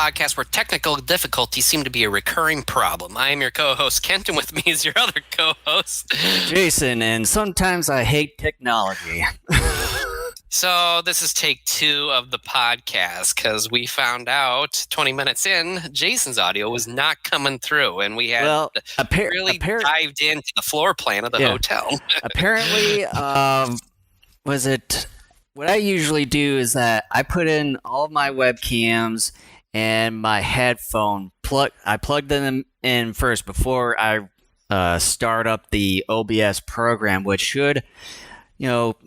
podcast where technical difficulties seem to be a recurring problem. I am your co-host, Kent, and with me is your other co-host, Jason, and sometimes I hate technology. So this is take 2 of the podcast because we found out 20 minutes in, Jason's audio was not coming through, and we had really dived into the floor plan of the hotel. Apparently, was it... What I usually do is that I put in all of my webcams and my headphone. I plug them in first before I start up the OBS program, which should...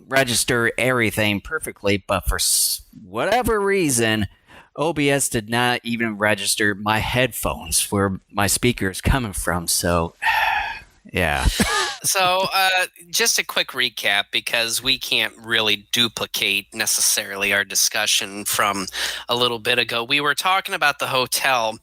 register everything perfectly, but for whatever reason, OBS did not even register my headphones where my speaker is coming from, so, yeah. So, just a quick recap, because we can't really duplicate necessarily our discussion from a little bit ago. We were talking about the hotel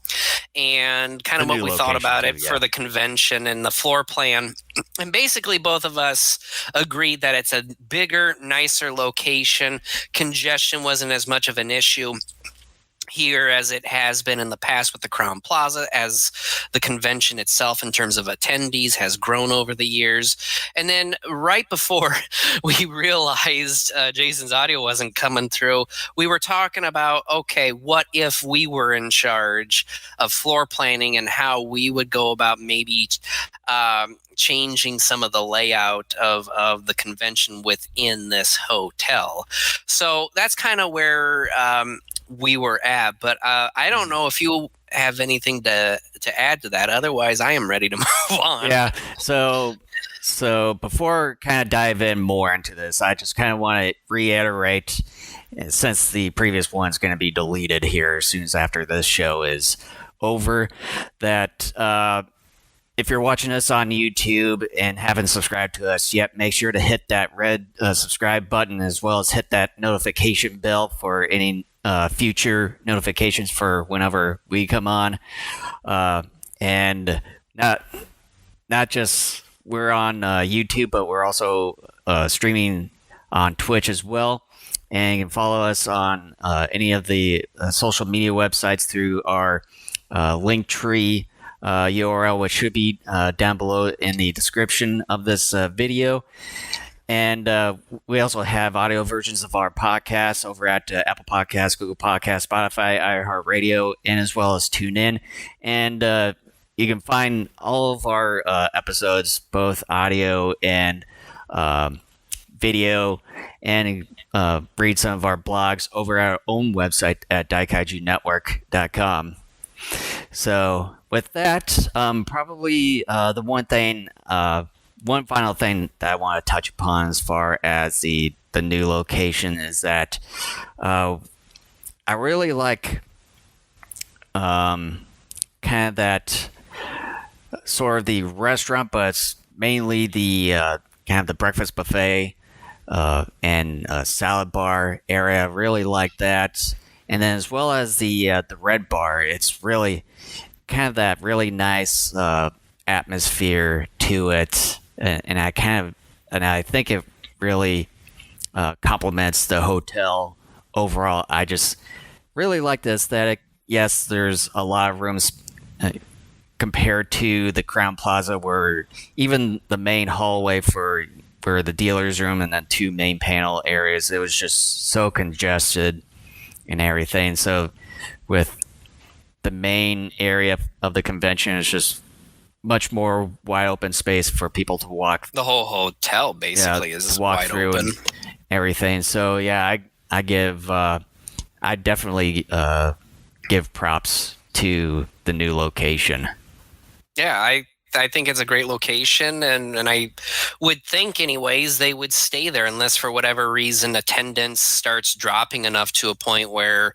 and kind of what we thought about it for the convention and the floor plan. And basically, both of us agreed that it's a bigger, nicer location. Congestion wasn't as much of an issue here as it has been in the past with the Crown Plaza, as the convention itself in terms of attendees has grown over the years. And then right before we realized Jason's audio wasn't coming through, we were talking about, okay, what if we were in charge of floor planning and how we would go about maybe changing some of the layout of the convention within this hotel. So that's kind of where we were at, but I don't know if you have anything to add to that. Otherwise, I am ready to move on. Yeah. So before kind of dive in more into this, I just kind of want to reiterate, since the previous one's going to be deleted here as soon as after this show is over, that if you're watching us on YouTube and haven't subscribed to us yet, make sure to hit that red subscribe button, as well as hit that notification bell for any future notifications for whenever we come on. And not just we're on YouTube, but we're also streaming on Twitch as well. And you can follow us on any of the social media websites through our Linktree URL, which should be down below in the description of this video. And we also have audio versions of our podcasts over at Apple Podcasts, Google Podcasts, Spotify, iHeartRadio, and as well as TuneIn. And you can find all of our episodes, both audio and video, and read some of our blogs over at our own website at DaikaijuNetwork.com. So with that, probably the one final thing that I want to touch upon as far as the new location is that I really like kind of that sort of the restaurant, but it's mainly the kind of the breakfast buffet and salad bar area. I really like that. And then as well as the red bar, it's really kind of that really nice atmosphere to it. And I think it really complements the hotel overall. I just really like the aesthetic. Yes, there's a lot of rooms compared to the Crown Plaza, where even the main hallway for the dealer's room and then 2 main panel areas, it was just so congested and everything. So with the main area of the convention, it's just much more wide open space for people to walk. The whole hotel basically is walk wide through open. And everything. So yeah, I definitely give props to the new location. Yeah, I think it's a great location, and I would think anyways they would stay there unless for whatever reason attendance starts dropping enough to a point where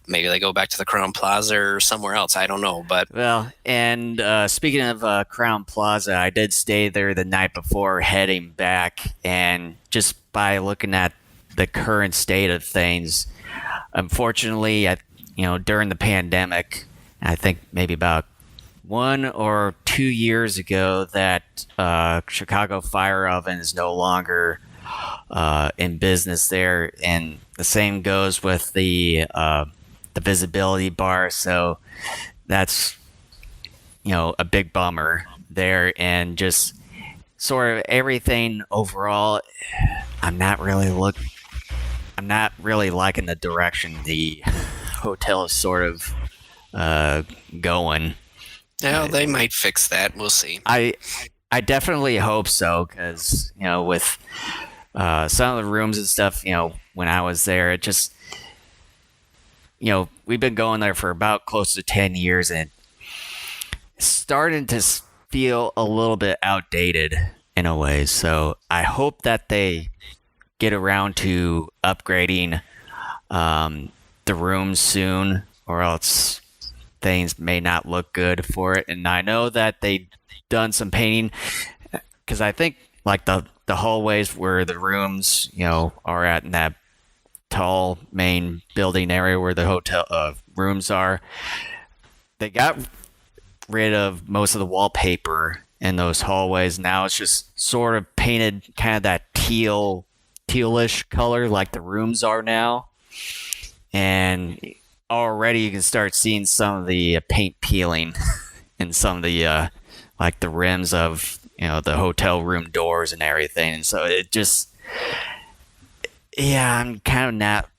maybe they go back to the Crown Plaza or somewhere else. I don't know, but well, and speaking of Crown Plaza, I did stay there the night before heading back, and just by looking at the current state of things, unfortunately, during the pandemic, I think maybe about 1 or 2 years ago, that Chicago Fire Oven is no longer in business there, and the same goes with the the visibility bar. So that's a big bummer there, and just sort of everything overall. I'm not really liking the direction the hotel is sort of going. Well, they might fix that. We'll see. I definitely hope so, because with some of the rooms and stuff, when I was there, it just we've been going there for about close to 10 years, and it's starting to feel a little bit outdated in a way. So I hope that they get around to upgrading the rooms soon, or else things may not look good for it. And I know that they've done some painting, because I think like the hallways where the rooms are at, in that tall main building area where the hotel rooms are, they got rid of most of the wallpaper in those hallways. Now it's just sort of painted kind of that tealish color like the rooms are now, and already you can start seeing some of the paint peeling in some of the like the rims of the hotel room doors and everything. And so it just, yeah, I'm kind of not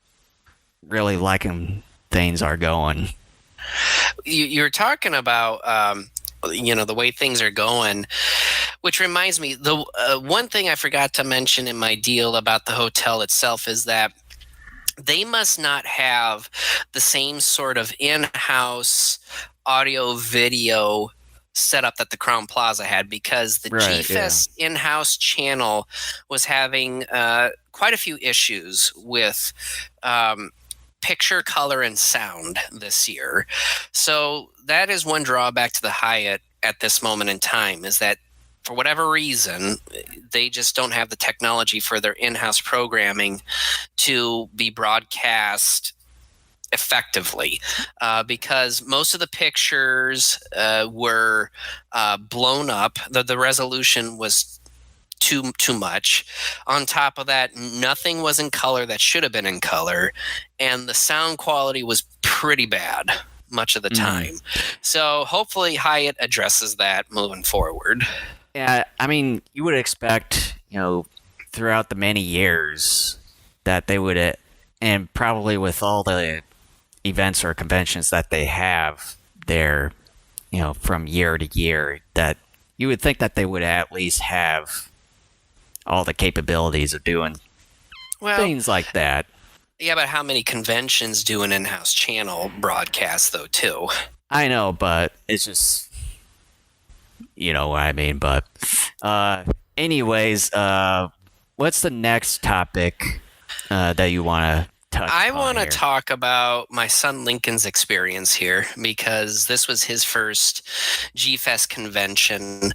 really liking things are going. You're talking about the way things are going, which reminds me, the one thing I forgot to mention in my deal about the hotel itself is that they must not have the same sort of in-house audio video setup that the Crown Plaza had, because the GFEST in-house channel was having quite a few issues with picture, color, and sound this year. So that is one drawback to the Hyatt at this moment in time, is that for whatever reason, they just don't have the technology for their in-house programming to be broadcast effectively, because most of the pictures were blown up. The resolution was too much. On top of that, nothing was in color that should have been in color, and the sound quality was pretty bad much of the time. So hopefully Hyatt addresses that moving forward. Yeah, I mean, you would expect, throughout the many years that they would, and probably with all the events or conventions that they have there, from year to year, that you would think that they would at least have all the capabilities of doing things like that. Yeah, but how many conventions do an in-house channel broadcast, though, too? I know, but it's just, you know what I mean. But anyways, what's the next topic that you want to touch on? I want to talk about my son Lincoln's experience here, because this was his first GFEST convention.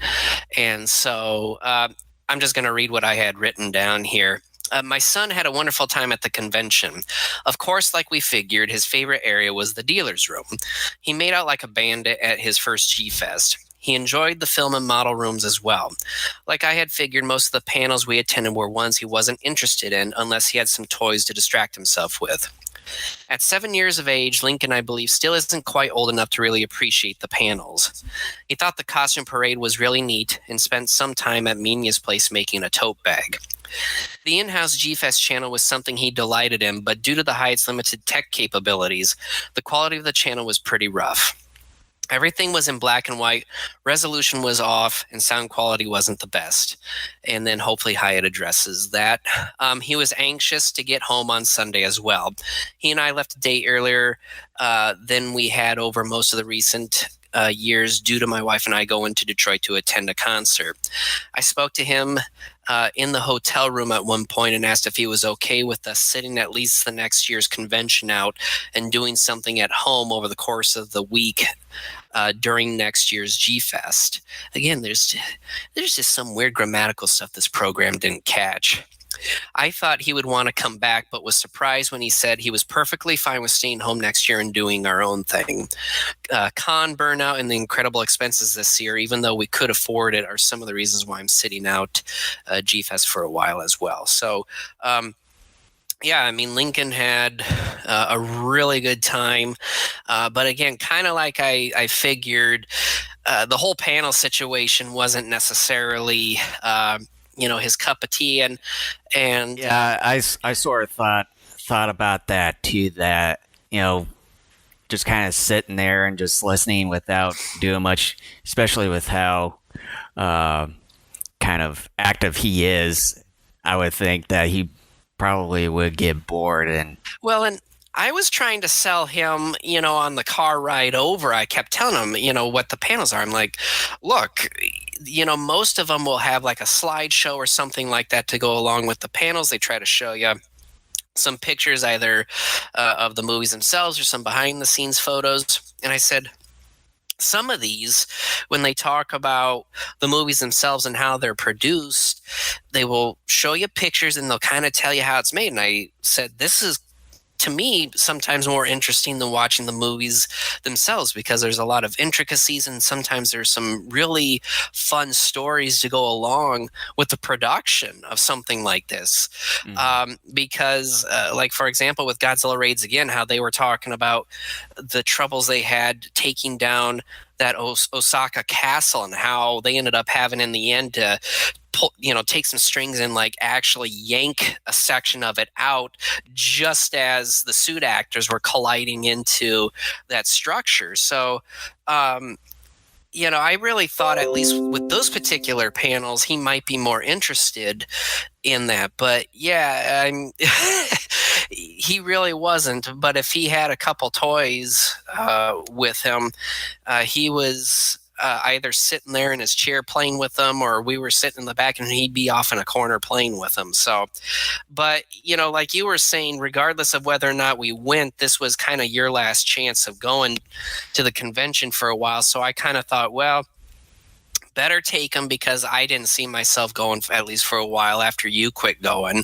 And so I'm just going to read what I had written down here. My son had a wonderful time at the convention. Of course, like we figured, his favorite area was the dealer's room. He made out like a bandit at his first GFEST. He enjoyed the film and model rooms as well. Like I had figured, most of the panels we attended were ones he wasn't interested in unless he had some toys to distract himself with. At 7 years of age, Lincoln, I believe, still isn't quite old enough to really appreciate the panels. He thought the costume parade was really neat and spent some time at Minia's place making a tote bag. The in-house GFEST channel was something he delighted in, but due to the Hyatt's limited tech capabilities, the quality of the channel was pretty rough. Everything was in black and white, resolution was off, and sound quality wasn't the best. And then hopefully Hyatt addresses that. He was anxious to get home on Sunday as well. He and I left a day earlier than we had over most of the recent years due to my wife and I going to Detroit to attend a concert. I spoke to him in the hotel room at one point and asked if he was okay with us sitting at least the next year's convention out and doing something at home over the course of the week during next year's GFEST. Again, there's just some weird grammatical stuff this program didn't catch. I thought he would want to come back, but was surprised when he said he was perfectly fine with staying home next year and doing our own thing. Con burnout and the incredible expenses this year, even though we could afford it, are some of the reasons why I'm sitting out GFEST for a while as well. So, yeah, I mean, Lincoln had a really good time. But again, kind of like I figured, the whole panel situation wasn't necessarily, his cup of tea. And Yeah, I sort of thought about that too. That just kind of sitting there and just listening without doing much, especially with how uh, kind of active he is. I would think that he probably would get bored and well, and I was trying to sell him, on the car ride over. I kept telling him, what the panels are. I'm like, look, most of them will have like a slideshow or something like that to go along with the panels. They try to show you some pictures, either of the movies themselves or some behind the scenes photos. And I said, some of these, when they talk about the movies themselves and how they're produced, they will show you pictures and they'll kind of tell you how it's made. And I said, this is, to me, sometimes more interesting than watching the movies themselves, because there's a lot of intricacies and sometimes there's some really fun stories to go along with the production of something like this. Because, like, for example, with Godzilla Raids Again, how they were talking about the troubles they had taking down that Osaka castle and how they ended up having in the end to take some strings and like actually yank a section of it out just as the suit actors were colliding into that structure. So, I really thought, at least with those particular panels, he might be more interested in that. But yeah, he really wasn't. But if he had a couple toys with him, he was either sitting there in his chair playing with them, or we were sitting in the back and he'd be off in a corner playing with them. So, but like you were saying, regardless of whether or not we went, this was kind of your last chance of going to the convention for a while. So I kind of thought, well, better take him, because I didn't see myself going, at least for a while, after you quit going.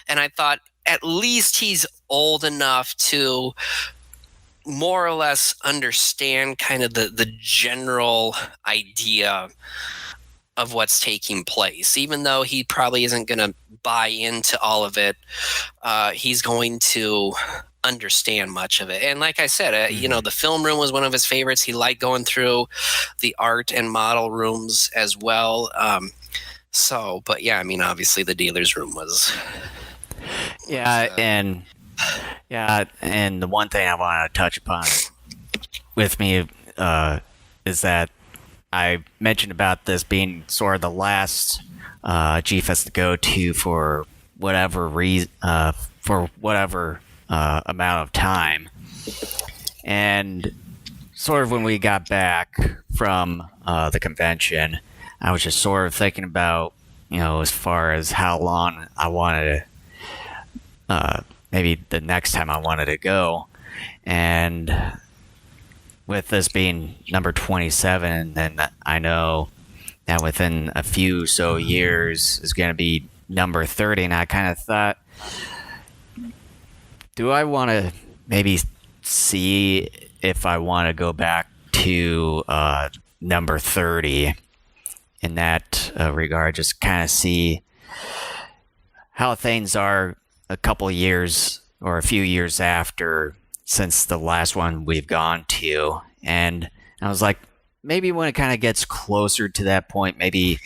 And I thought, at least he's old enough to more or less understand kind of the general idea of what's taking place. Even though he probably isn't going to buy into all of it, he's going to understand much of it. And like I said, the film room was one of his favorites. He liked going through the art and model rooms as well. But yeah, I mean, obviously the dealer's room was and the one thing I want to touch upon with me is that I mentioned about this being sort of the last GFEST to go to for whatever reason, amount of time, and sort of when we got back from the convention, I was just sort of thinking about, as far as how long I wanted to, maybe the next time I wanted to go. And with this being number 27, then I know that within a few years is going to be number 30. And I kind of thought, do I want to maybe see if I want to go back to number 30 in that regard, just kind of see how things are a couple years or a few years after since the last one we've gone to. And I was like, maybe when it kind of gets closer to that point, maybe,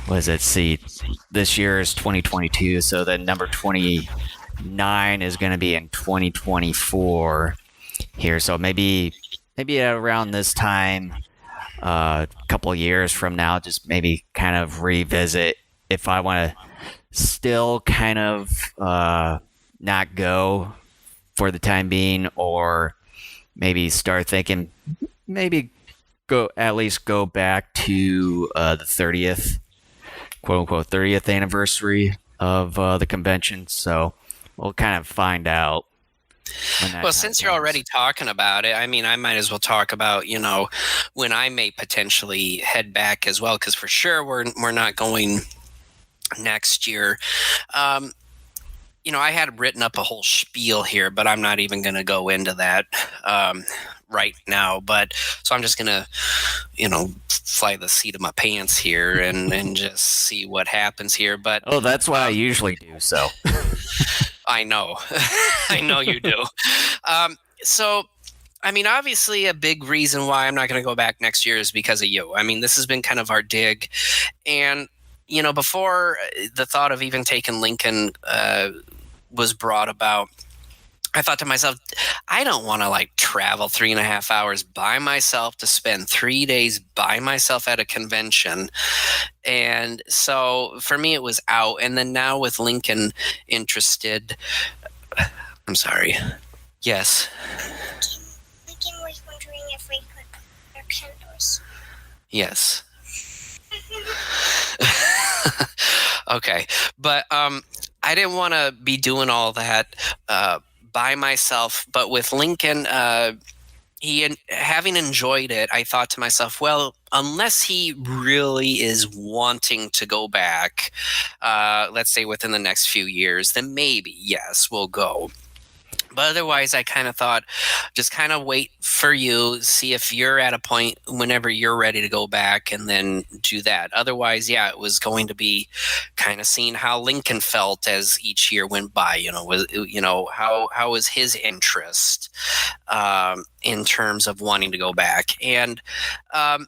this year is 2022, so then number 29 is going to be in 2024 here. So maybe around this time, a couple of years from now, just maybe kind of revisit if I want to still kind of not go for the time being, or maybe start thinking maybe at least go back to the 30th, quote unquote 30th anniversary of the convention. So we'll kind of find out. Well, since you're already talking about it, I mean, I might as well talk about, when I may potentially head back as well, because for sure we're not going next year. I had written up a whole spiel here, but I'm not even going to go into that right now. But so I'm just going to, fly the seat of my pants here and just see what happens here. But that's what I usually do. So I know. I know you do. So, I mean, obviously, a big reason why I'm not going to go back next year is because of you. I mean, this has been kind of our dig. And, before the thought of even taking Lincoln was brought about, I thought to myself, I don't want to like travel 3.5 hours by myself to spend 3 days by myself at a convention. And so for me, it was out. And then now with Lincoln interested, I'm sorry. Yes. Lincoln was wondering if we could wear candles. Yes. Okay. But I didn't want to be doing all that by myself. But with Lincoln, having enjoyed it, I thought to myself, well, unless he really is wanting to go back, let's say within the next few years, then maybe, yes, we'll go. But otherwise, I kind of thought, just kind of wait for you, see if you're at a point whenever you're ready to go back, and then do that. Otherwise, yeah, it was going to be kind of seeing how Lincoln felt as each year went by. How was his interest in terms of wanting to go back, and I'm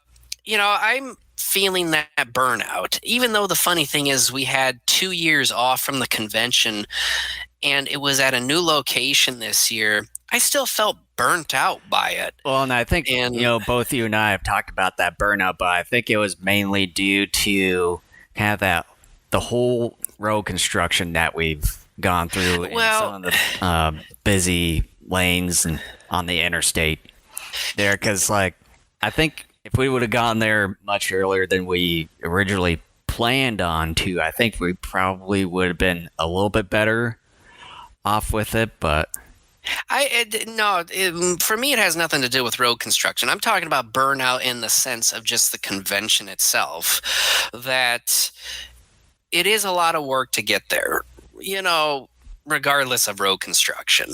feeling that burnout. Even though the funny thing is, we had 2 years off from the convention, and it was at a new location this year, I still felt burnt out by it. Well, and I think, both you and I have talked about that burnout, but I think it was mainly due to kind of the whole road construction that we've gone through in some of the busy lanes and on the interstate there. Because, I think if we would have gone there much earlier than we originally planned on to, I think we probably would have been a little bit better off with it. But for me, it has nothing to do with road construction. I'm talking about burnout in the sense of just the convention itself, that it is a lot of work to get there, regardless of road construction,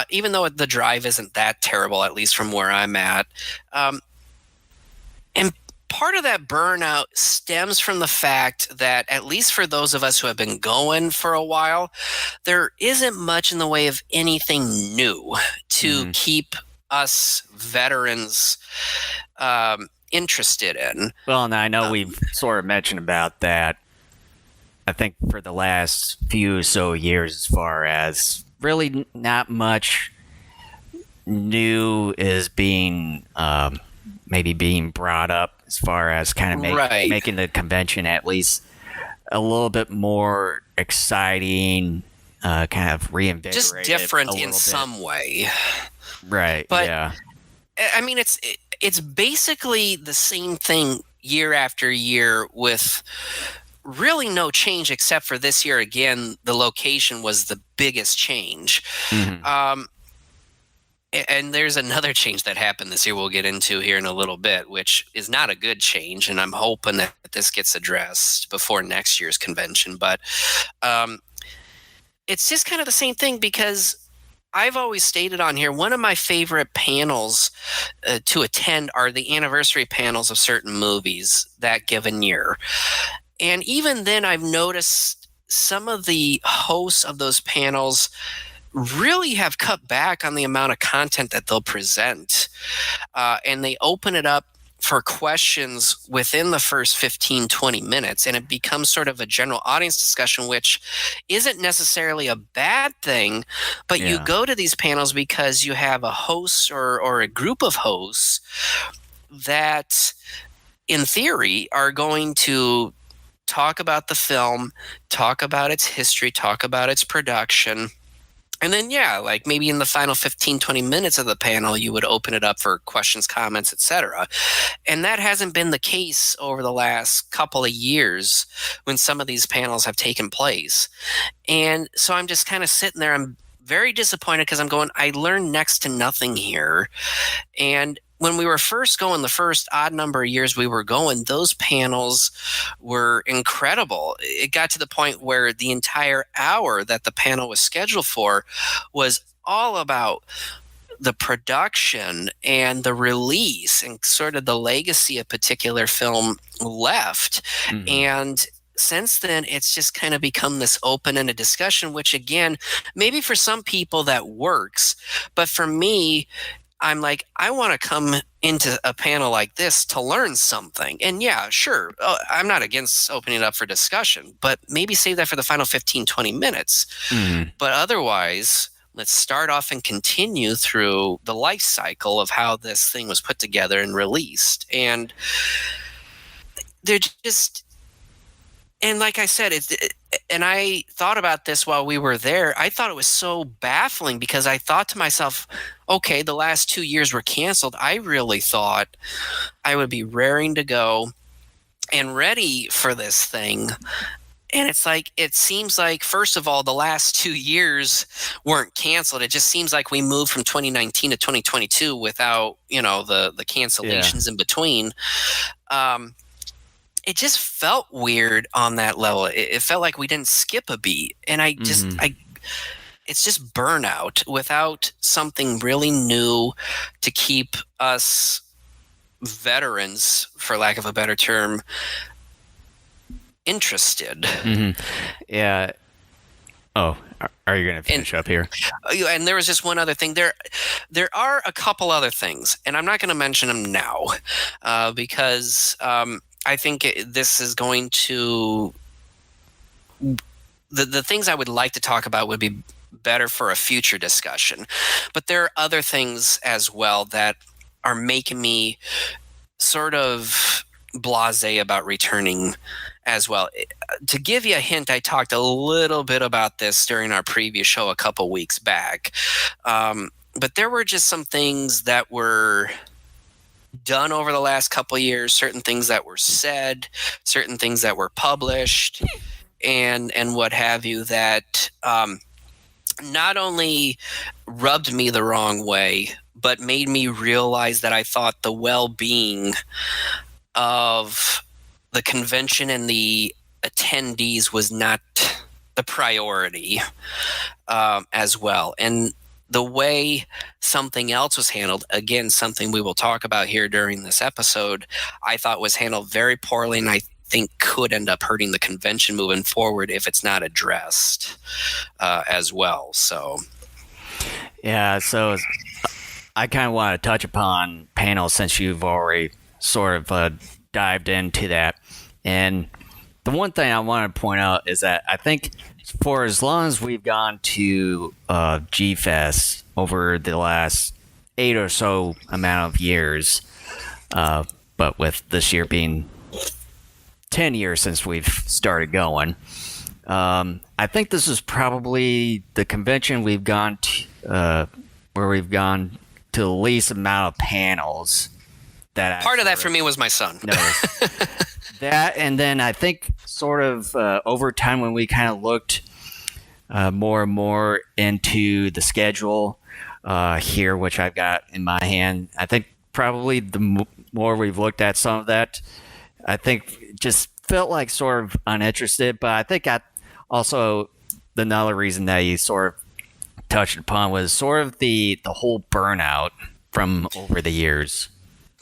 even though the drive isn't that terrible, at least from where I'm at. And part of that burnout stems from the fact that, at least for those of us who have been going for a while, there isn't much in the way of anything new to keep us veterans interested in. Well, and I know we've sort of mentioned about that, I think, for the last few or so years, as far as really not much new is being maybe being brought up, as far as kind of making the convention at least a little bit more exciting, kind of reinvigorated, just different in some way. Right. But, yeah. I mean, it's basically the same thing year after year, with really no change, except for this year. Again, the location was the biggest change. And there's another change that happened this year we'll get into here in a little bit, which is not a good change, and I'm hoping that this gets addressed before next year's convention. But it's just kind of the same thing, because I've always stated on here, one of my favorite panels to attend are the anniversary panels of certain movies that given year. And even then, I've noticed some of the hosts of those panels really have cut back on the amount of content that they'll present. And they open it up for questions within the first 15, 20 minutes. And it becomes sort of a general audience discussion, which isn't necessarily a bad thing. But you go to these panels because you have a host or a group of hosts that, in theory, are going to talk about the film, talk about its history, talk about its production. And then, like maybe in the final 15, 20 minutes of the panel, you would open it up for questions, comments, etc. And that hasn't been the case over the last couple of years when some of these panels have taken place. And so I'm just kind of sitting there. I'm very disappointed, because I'm going, I learned next to nothing here. And when we were first going, the first odd number of years we were going, those panels were incredible. It got to the point where the entire hour that the panel was scheduled for was all about the production and the release and sort of the legacy a particular film left. And since then, it's just kind of become this open-ended discussion, which again, maybe for some people that works, but for me, I'm like, I want to come into a panel like this to learn something. And yeah, sure, I'm not against opening it up for discussion, but maybe save that for the final 15, 20 minutes. Mhm. But otherwise, let's start off and continue through the life cycle of how this thing was put together and released. And they're just, and like I said, and I thought about this while we were there. I thought it was so baffling because I thought to myself, okay, the last 2 years were canceled. I really thought I would be raring to go and ready for this thing. And it's like, it seems like, first of all, the last 2 years weren't canceled. It just seems like we moved from 2019 to 2022 without, the cancellations in between. It just felt weird on that level. It felt like we didn't skip a beat. And it's just burnout without something really new to keep us veterans, for lack of a better term, interested. Mm-hmm. Yeah. Oh, are you going to finish up here? And there was just one other thing. There are a couple other things, and I'm not going to mention them now because I think this is going to... The things I would like to talk about would be better for a future discussion. But there are other things as well that are making me sort of blasé about returning as well. To give you a hint, I talked a little bit about this during our previous show a couple weeks back. But there were just some things that were done over the last couple of years, certain things that were said, certain things that were published, and what have you, that not only rubbed me the wrong way, but made me realize that I thought the well-being of the convention and the attendees was not the priority as well. And the way something else was handled, again, something we will talk about here during this episode, I thought was handled very poorly, and I think could end up hurting the convention moving forward if it's not addressed as well. So, yeah, so I kind of want to touch upon panels since you've already sort of dived into that. And the one thing I want to point out is that I think for as long as we've gone to GFEST over the last 8 or so amount of years, but with this year being 10 years since we've started going, I think this is probably the convention we've gone to, where we've gone to the least amount of panels. Part of that for me was my son. That, and then I think sort of over time when we kind of looked more and more into the schedule here, which I've got in my hand, I think probably the more we've looked at some of that, I think just felt like sort of uninterested. But I think also another reason that you sort of touched upon was sort of the whole burnout from over the years.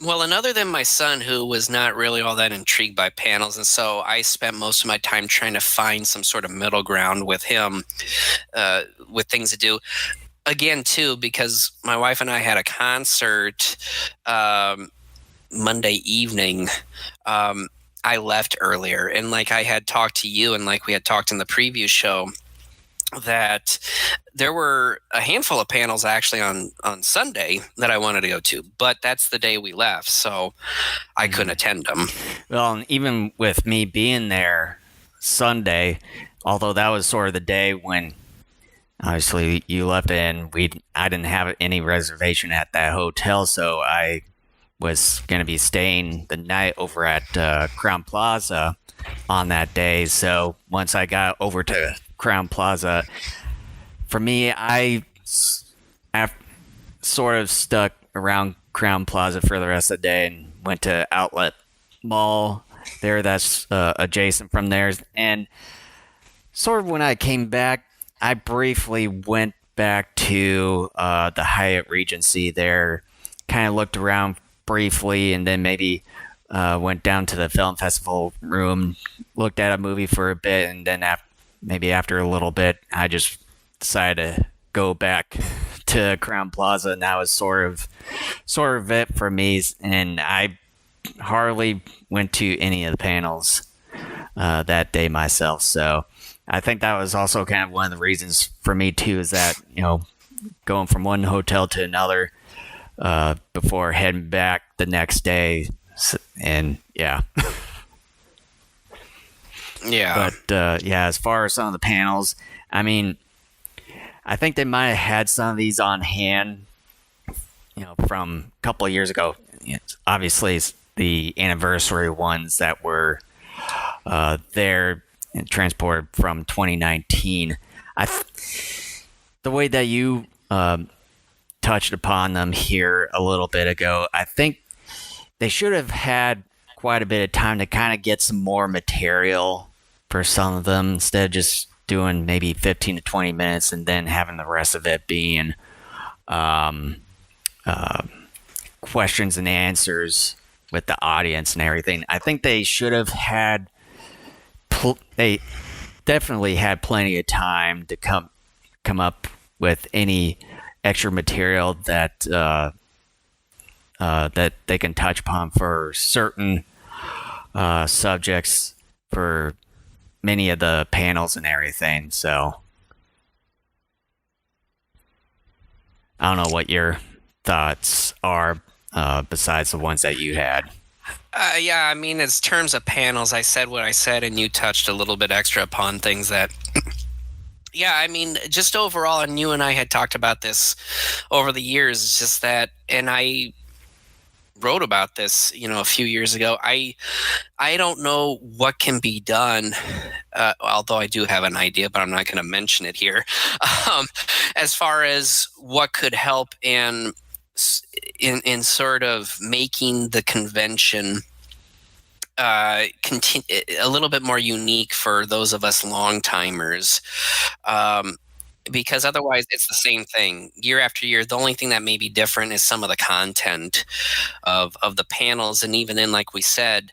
Well, and other than my son, who was not really all that intrigued by panels, and so I spent most of my time trying to find some sort of middle ground with him, with things to do. Again, too, because my wife and I had a concert Monday evening. I left earlier, and like I had talked to you, and like we had talked in the preview show, that there were a handful of panels actually on Sunday that I wanted to go to, but that's the day we left, so I couldn't attend them. Well, and even with me being there Sunday, although that was sort of the day when obviously you left and I didn't have any reservation at that hotel, so I was going to be staying the night over at Crown Plaza on that day. So once I got over to Crown Plaza, for me, I sort of stuck around Crown Plaza for the rest of the day and went to Outlet Mall there that's adjacent from there. And sort of when I came back, I briefly went back to the Hyatt Regency there, kind of looked around briefly, and then maybe went down to the film festival room, looked at a movie for a bit, and then maybe after a little bit, I just decided to go back to Crown Plaza, and that was sort of it for me. And I hardly went to any of the panels that day myself. So I think that was also kind of one of the reasons for me too, is that, going from one hotel to another before heading back the next day. And yeah. Yeah. But as far as some of the panels, I mean, I think they might have had some of these on hand, from a couple of years ago. Obviously, it's the anniversary ones that were there and transported from 2019. The way that you touched upon them here a little bit ago, I think they should have had quite a bit of time to kind of get some more material for some of them, instead of just doing maybe 15 to 20 minutes and then having the rest of it being questions and answers with the audience and everything. I think they should have had they definitely had plenty of time to come up with any extra material that that they can touch upon for certain subjects for many of the panels and everything. So I don't know what your thoughts are besides the ones that you had. Yeah, I mean, in terms of panels, I said what I said, and you touched a little bit extra upon things that, yeah, I mean, just overall, and you and I had talked about this over the years, it's just that, and I wrote about this, a few years ago. I don't know what can be done, although I do have an idea, but I'm not going to mention it here, as far as what could help in sort of making the convention a little bit more unique for those of us long timers, because otherwise it's the same thing year after year. The only thing that may be different is some of the content of the panels, and even in, like we said,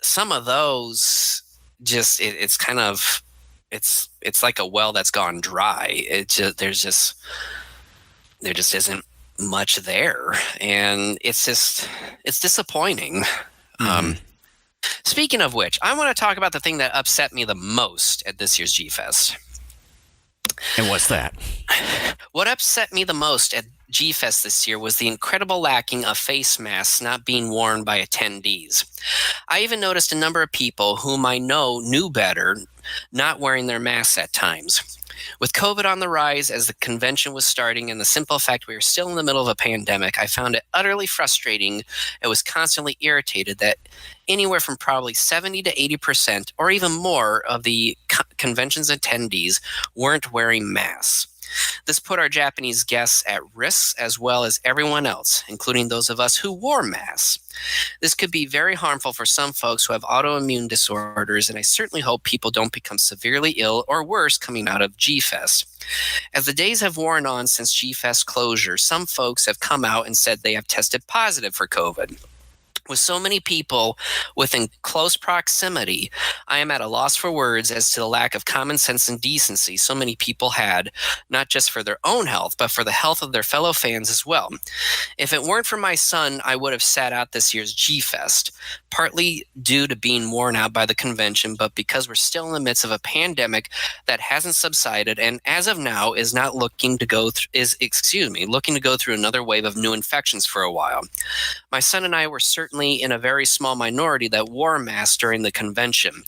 some of those just it's kind of it's like a well that's gone dry. There just isn't much there, and it's disappointing. Mm-hmm. Speaking of which, I want to talk about the thing that upset me the most at this year's GFEST. And what's that? What upset me the most at GFEST this year was the incredible lacking of face masks not being worn by attendees. I even noticed a number of people whom I knew better not wearing their masks at times. With COVID on the rise as the convention was starting, and the simple fact we were still in the middle of a pandemic, I found it utterly frustrating and was constantly irritated that anywhere from probably 70 to 80% or even more of the convention's attendees weren't wearing masks. This put our Japanese guests at risk, as well as everyone else, including those of us who wore masks. This could be very harmful for some folks who have autoimmune disorders, and I certainly hope people don't become severely ill or worse coming out of GFEST. As the days have worn on since GFEST closure, some folks have come out and said they have tested positive for COVID. With so many people within close proximity, I am at a loss for words as to the lack of common sense and decency so many people had, not just for their own health, but for the health of their fellow fans as well. If it weren't for my son, I would have sat out this year's GFEST, partly due to being worn out by the convention, but because we're still in the midst of a pandemic that hasn't subsided, and as of now is not looking to go looking to go through another wave of new infections for a while. My son and I were certainly in a very small minority that wore masks during the convention.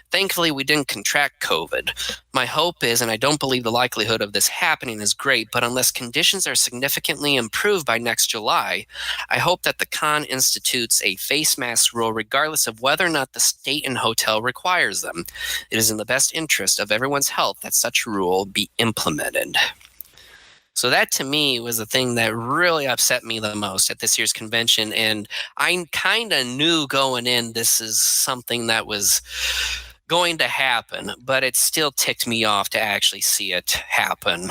Thankfully, we didn't contract COVID. My hope is, and I don't believe the likelihood of this happening is great, but unless conditions are significantly improved by next July, I hope that the con institutes a face mask rule regardless of whether or not the state and hotel requires them. It is in the best interest of everyone's health that such rule be implemented. So that, to me, was the thing that really upset me the most at this year's convention. And I kind of knew going in this is something that was going to happen, but it still ticked me off to actually see it happen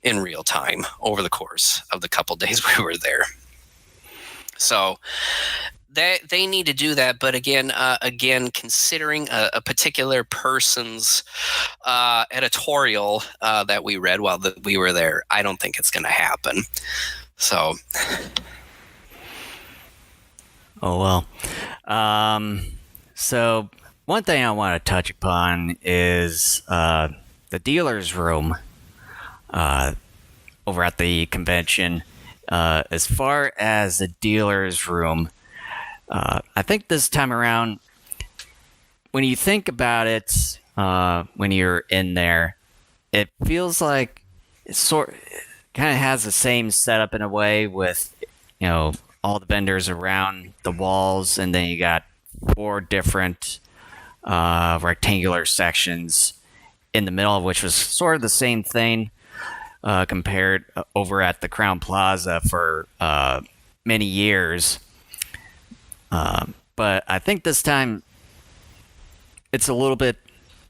in real time over the course of the couple days we were there. So they need to do that, but again, considering a particular person's editorial that we read while we were there, I don't think it's going to happen. So, oh well. So one thing I want to touch upon is the dealer's room over at the convention. As far as the dealer's room, I think this time around, when you think about it, when you're in there, it feels like it kind of has the same setup in a way with, all the vendors around the walls, and then you got 4 different rectangular sections in the middle, which was sort of the same thing compared over at the Crown Plaza for many years. But I think this time it's a little bit,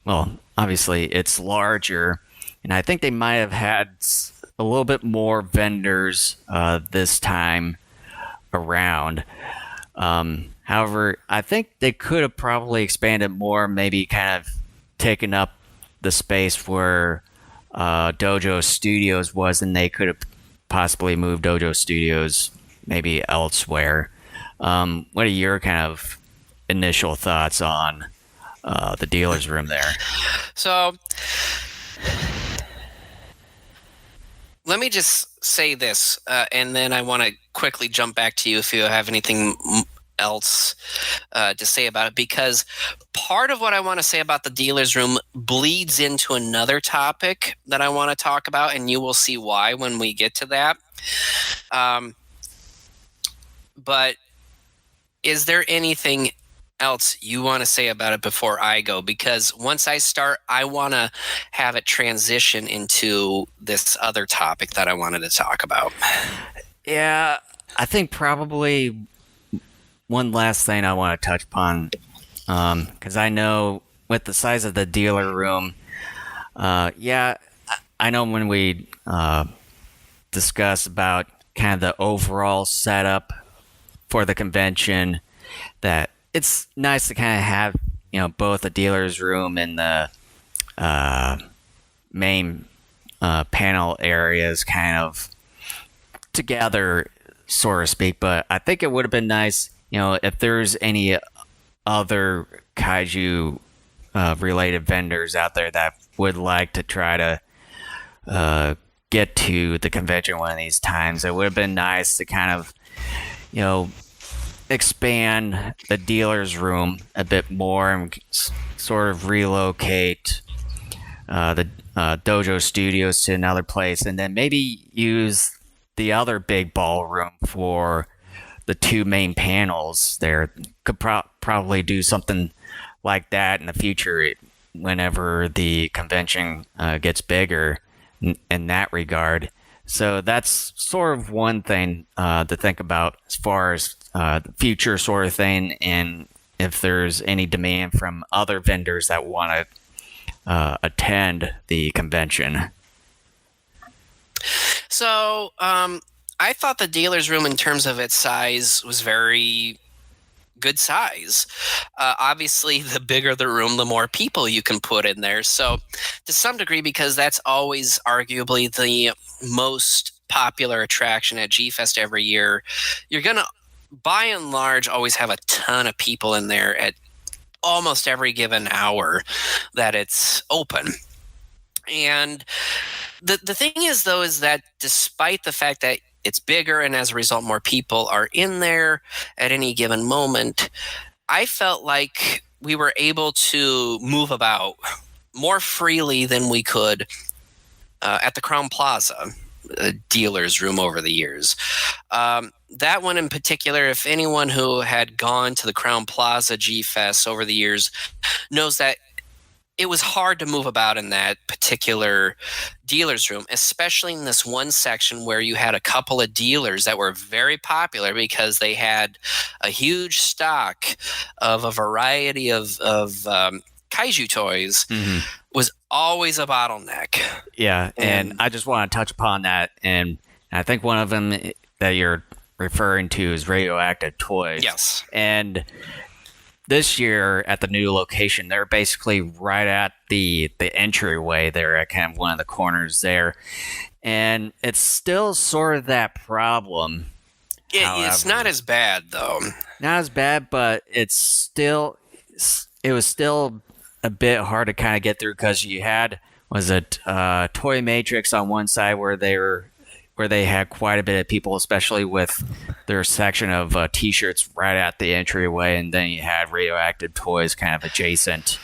well, obviously it's larger, and I think they might have had a little bit more vendors this time around. However, I think they could have probably expanded more, maybe kind of taken up the space where Dojo Studios was, and they could have possibly moved Dojo Studios maybe elsewhere. What are your kind of initial thoughts on the dealer's room there? So let me just say this, and then I want to quickly jump back to you if you have anything else to say about it, because part of what I want to say about the dealer's room bleeds into another topic that I want to talk about, and you will see why when we get to that. But is there anything else you want to say about it before I go? Because once I start, I want to have it transition into this other topic that I wanted to talk about. Yeah, I think probably one last thing I want to touch upon, because I know with the size of the dealer room, I know when we discuss about kind of the overall setup for the convention, that it's nice to kind of have, both the dealer's room and the main panel areas kind of together, so to speak. But I think it would have been nice, if there's any other kaiju related vendors out there that would like to try to get to the convention one of these times, it would have been nice to kind of, expand the dealer's room a bit more and sort of relocate the Dojo Studios to another place, and then maybe use the other big ballroom for the 2 main panels there. Could probably do something like that in the future whenever the convention gets bigger in that regard. So that's sort of one thing to think about as far as the future sort of thing, and if there's any demand from other vendors that want to attend the convention. So I thought the dealer's room in terms of its size was very good size. Obviously, the bigger the room, the more people you can put in there. So to some degree, because that's always arguably the most popular attraction at GFEST every year, you're going to, by and large, always have a ton of people in there at almost every given hour that it's open. And the thing is, though, is that despite the fact that it's bigger and as a result more people are in there at any given moment, I felt like we were able to move about more freely than we could at the Crown Plaza dealer's room over the years. That one in particular, if anyone who had gone to the Crown Plaza GFEST over the years knows that it was hard to move about in that particular dealer's room, especially in this one section where you had a couple of dealers that were very popular because they had a huge stock of a variety of kaiju toys. Mm-hmm. Was always a bottleneck. Yeah, and I just want to touch upon that, and I think one of them that you're referring to as radioactive toys. Yes. And this year at the new location, they're basically right at the entryway there at kind of one of the corners there. And it's still sort of that problem. It's not as bad, though. Not as bad, but it was still a bit hard to kind of get through because you had, Toy Matrix on one side where they had quite a bit of people, especially with their section of T-shirts right at the entryway, and then you had radioactive toys kind of adjacent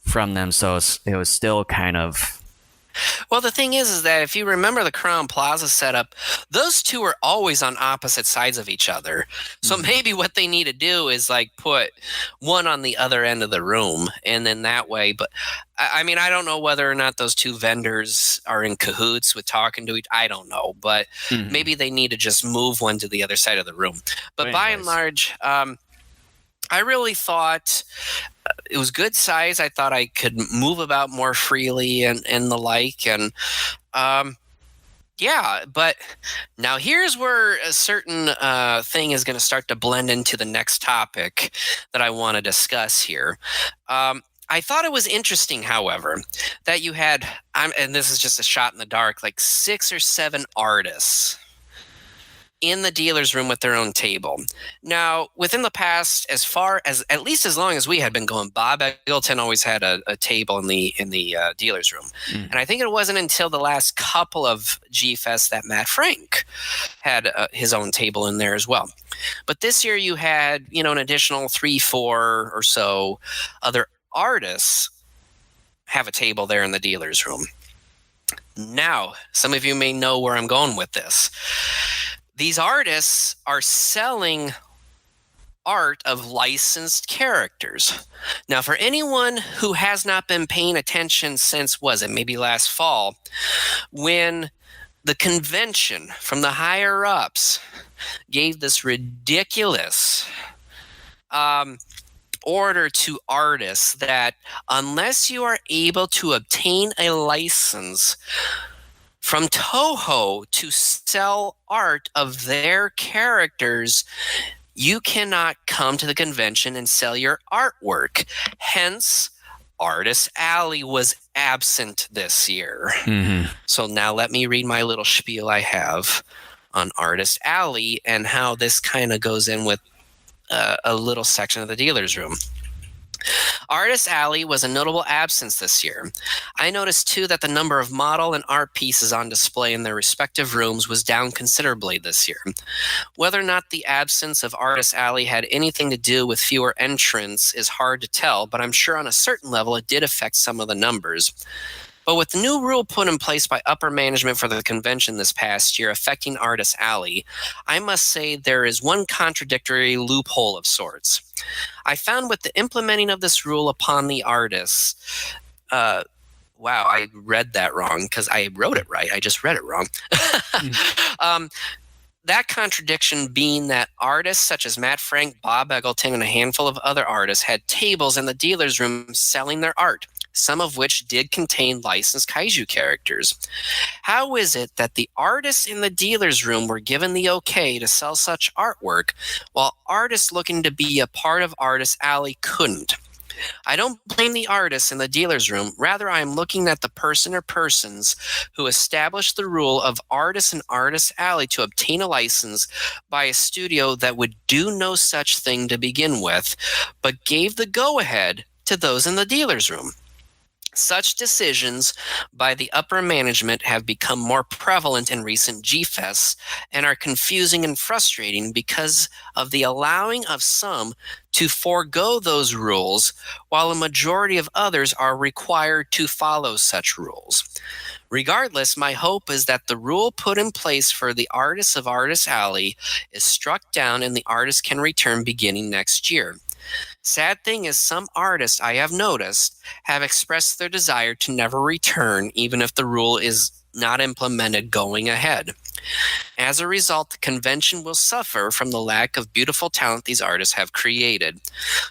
from them. So it was still kind of. Well, the thing is that if you remember the Crown Plaza setup, those two are always on opposite sides of each other. So maybe what they need to do is like put one on the other end of the room, and then that way. But I mean, I don't know whether or not those two vendors are in cahoots with talking to each. I don't know, but maybe they need to just move one to the other side of the room. But by and large, I really thought it was good size. I thought I could move about more freely and the like. And yeah, but now here's where a certain thing is going to start to blend into the next topic that I want to discuss here. I thought it was interesting, however, that you had, and this is just a shot in the dark, like 6 or 7 artists in the dealer's room with their own table. Now, within the past, at least as long as we had been going, Bob Eggleton always had a table in the dealer's room. And I think it wasn't until the last couple of GFEST that Matt Frank had his own table in there as well. But this year you had, an additional 3, 4 or so other artists have a table there in the dealer's room. Now, some of you may know where I'm going with this. These artists are selling art of licensed characters. Now, for anyone who has not been paying attention since, maybe last fall, when the convention from the higher ups gave this ridiculous order to artists that unless you are able to obtain a license from Toho to sell art of their characters, you cannot come to the convention and sell your artwork. Hence, Artist Alley was absent this year. So now let me read my little spiel I have on Artist Alley and how this kind of goes in with a little section of the dealer's room. Artist Alley was a notable absence this year. I noticed too that the number of model and art pieces on display in their respective rooms was down considerably this year. Whether or not the absence of Artist Alley had anything to do with fewer entrants is hard to tell, but I'm sure on a certain level it did affect some of the numbers. But with the new rule put in place by upper management for the convention this past year affecting Artist Alley, I must say there is one contradictory loophole of sorts. I found with the implementing of this rule upon the artists, wow, I read that wrong because I wrote it right. I just read it wrong. That contradiction being that artists such as Matt Frank, Bob Eggleton, and a handful of other artists had tables in the dealer's room selling their art, some of which did contain licensed kaiju characters. How is it that the artists in the dealer's room were given the okay to sell such artwork, while artists looking to be a part of Artist Alley couldn't? I don't blame the artists in the dealer's room. Rather, I am looking at the person or persons who established the rule of artists in Artist Alley to obtain a license by a studio that would do no such thing to begin with, but gave the go-ahead to those in the dealer's room. Such decisions by the upper management have become more prevalent in recent GFESTs and are confusing and frustrating because of the allowing of some to forego those rules, while a majority of others are required to follow such rules. Regardless, my hope is that the rule put in place for the artists of Artist Alley is struck down and the artists can return beginning next year. Sad thing is, some artists I have noticed have expressed their desire to never return, even if the rule is not implemented going ahead. As a result, the convention will suffer from the lack of beautiful talent these artists have created.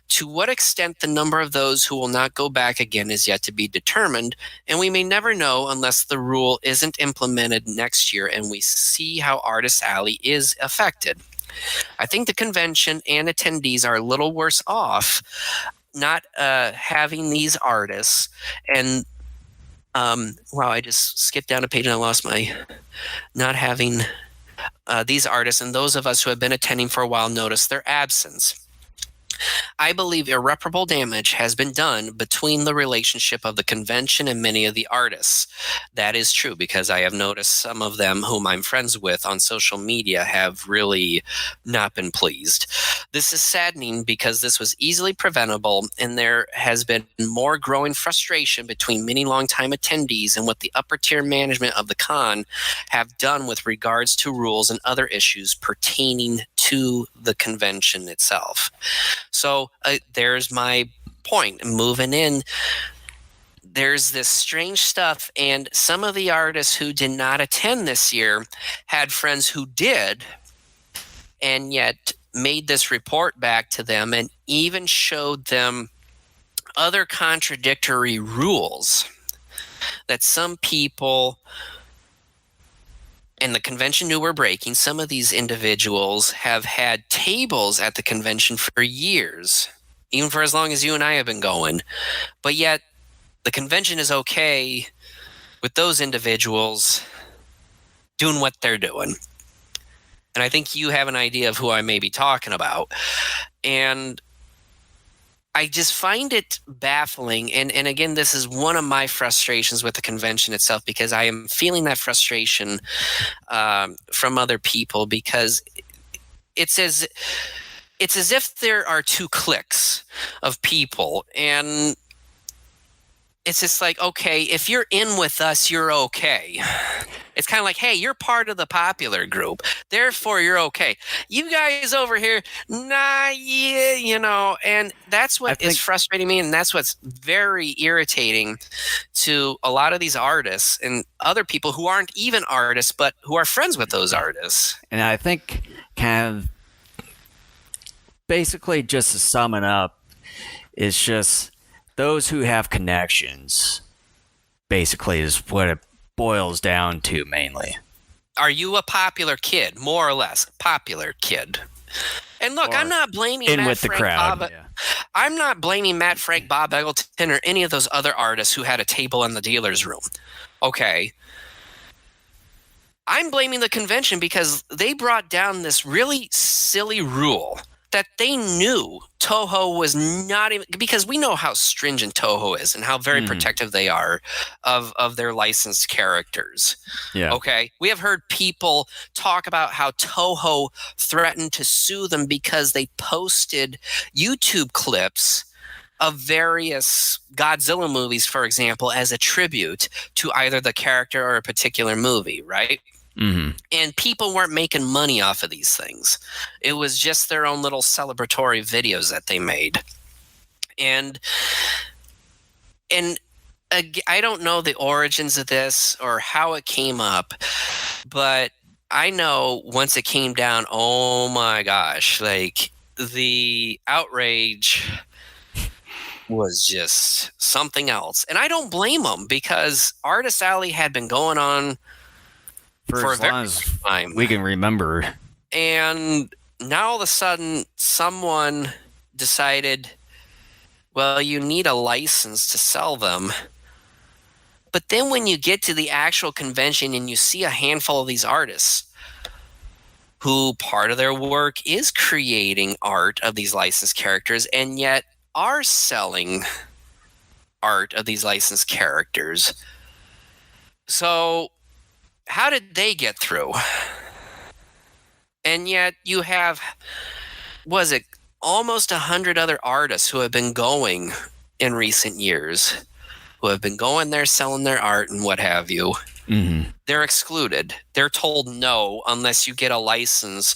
To what extent the number of those who will not go back again is yet to be determined, and we may never know unless the rule isn't implemented next year and we see how Artist Alley is affected. I think the convention and attendees are a little worse off not having these artists. And wow, I just skipped down a page and I lost my not having these artists, and those of us who have been attending for a while notice their absence. I believe irreparable damage has been done between the relationship of the convention and many of the artists. That is true, because I have noticed some of them whom I'm friends with on social media have really not been pleased. This is saddening because this was easily preventable, and there has been more growing frustration between many longtime attendees and what the upper tier management of the con have done with regards to rules and other issues pertaining to the convention itself. So there's my point. Moving in, there's this strange stuff, and some of the artists who did not attend this year had friends who did, and yet made this report back to them and even showed them other contradictory rules that some people and the convention knew were breaking. Some of these individuals have had tables at the convention for years, even for as long as you and I have been going. But yet the convention is okay with those individuals doing what they're doing. And I think you have an idea of who I may be talking about. And I just find it baffling. And again, this is one of my frustrations with the convention itself, because I am feeling that frustration from other people, because it's as if there are two cliques of people, and it's just like, okay, if you're in with us, you're okay. It's kind of like, hey, you're part of the popular group, therefore you're okay. You guys over here, nah, yeah, you know, and that's what is frustrating me, and that's what's very irritating to a lot of these artists and other people who aren't even artists, but who are friends with those artists. And I think kind of basically, just to sum it up, is just those who have connections, basically, is what it boils down to mainly. Are you a popular kid? More or less. Popular kid. And look, I'm not blaming in Matt with Frank, the crowd. Bob, I'm not blaming Matt Frank, Bob Eggleton, or any of those other artists who had a table in the dealer's room. Okay. I'm blaming the convention because they brought down this really silly rule that they knew Toho was not even, because we know how stringent Toho is and how very protective they are of their licensed characters. Yeah. Okay. We have heard people talk about how Toho threatened to sue them because they posted YouTube clips of various Godzilla movies, for example, as a tribute to either the character or a particular movie, right? Mm-hmm. And people weren't making money off of these things. It was just their own little celebratory videos that they made. And I don't know the origins of this or how it came up, but I know once it came down, oh my gosh, like the outrage was just something else. And I don't blame them, because Artist Alley had been going on for as long as time we can remember. And now all of a sudden someone decided, well, you need a license to sell them. But then when you get to the actual convention and you see a handful of these artists who part of their work is creating art of these licensed characters, and yet are selling art of these licensed characters. So how did they get through? And yet you have, was it almost 100 other artists who have been going in recent years, who have been going there selling their art and what have you. Mm-hmm. They're excluded. They're told no unless you get a license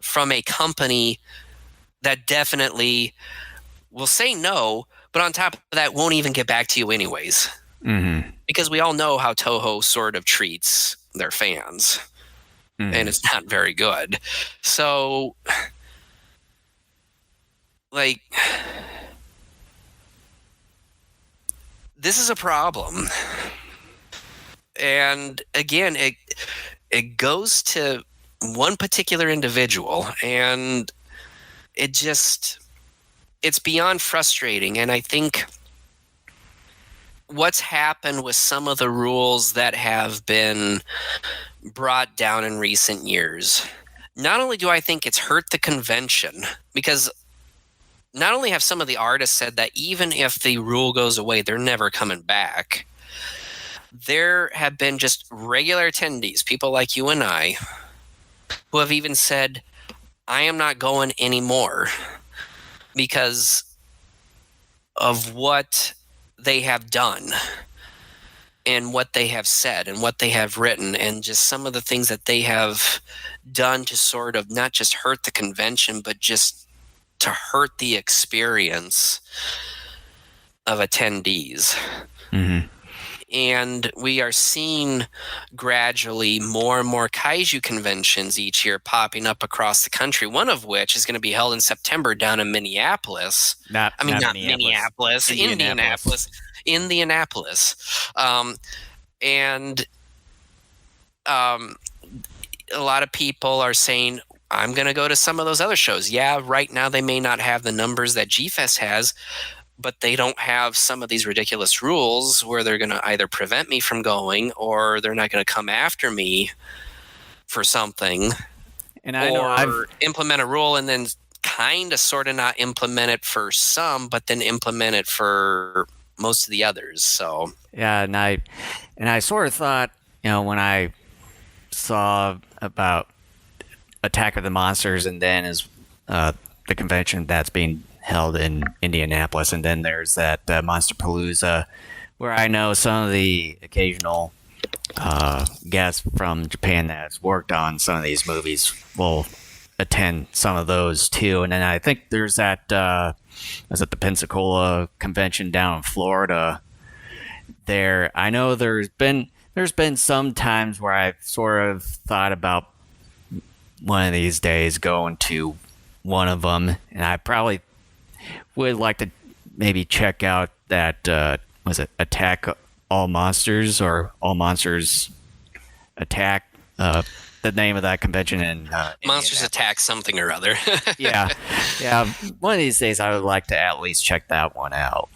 from a company that definitely will say no, but on top of that won't even get back to you anyways. Mm-hmm. Because we all know how Toho sort of treats their fans. Mm-hmm. And it's not very good. So, like, this is a problem. And again, it goes to one particular individual, and it's beyond frustrating. And I think what's happened with some of the rules that have been brought down in recent years, not only do I think it's hurt the convention, because not only have some of the artists said that even if the rule goes away, they're never coming back. There have been just regular attendees, people like you and I, who have even said, I am not going anymore because of what they have done and what they have said and what they have written, and just some of the things that they have done to sort of not just hurt the convention, but just to hurt the experience of attendees. Mm-hmm. And we are seeing gradually more and more kaiju conventions each year popping up across the country, one of which is going to be held in September down in Minneapolis. Not Minneapolis, Indianapolis. And a lot of people are saying, I'm going to go to some of those other shows. Yeah, right now they may not have the numbers that GFEST has, but they don't have some of these ridiculous rules where they're going to either prevent me from going or they're not going to come after me for something. And I know implement a rule and then kind of sort of not implement it for some, but then implement it for most of the others. So yeah, and I sort of thought, when I saw about Attack of the Monsters, and then is the convention that's being held in Indianapolis, and then there's that Monsterpalooza, where I know some of the occasional guests from Japan that's worked on some of these movies will attend some of those too. And then I think there's that was it the Pensacola convention down in Florida. There, I know there's been some times where I've sort of thought about one of these days going to one of them, and I probably would like to maybe check out that was it Attack All Monsters or All Monsters Attack, the name of that convention in Monsters Attack something or other. yeah. One of these days I would like to at least check that one out.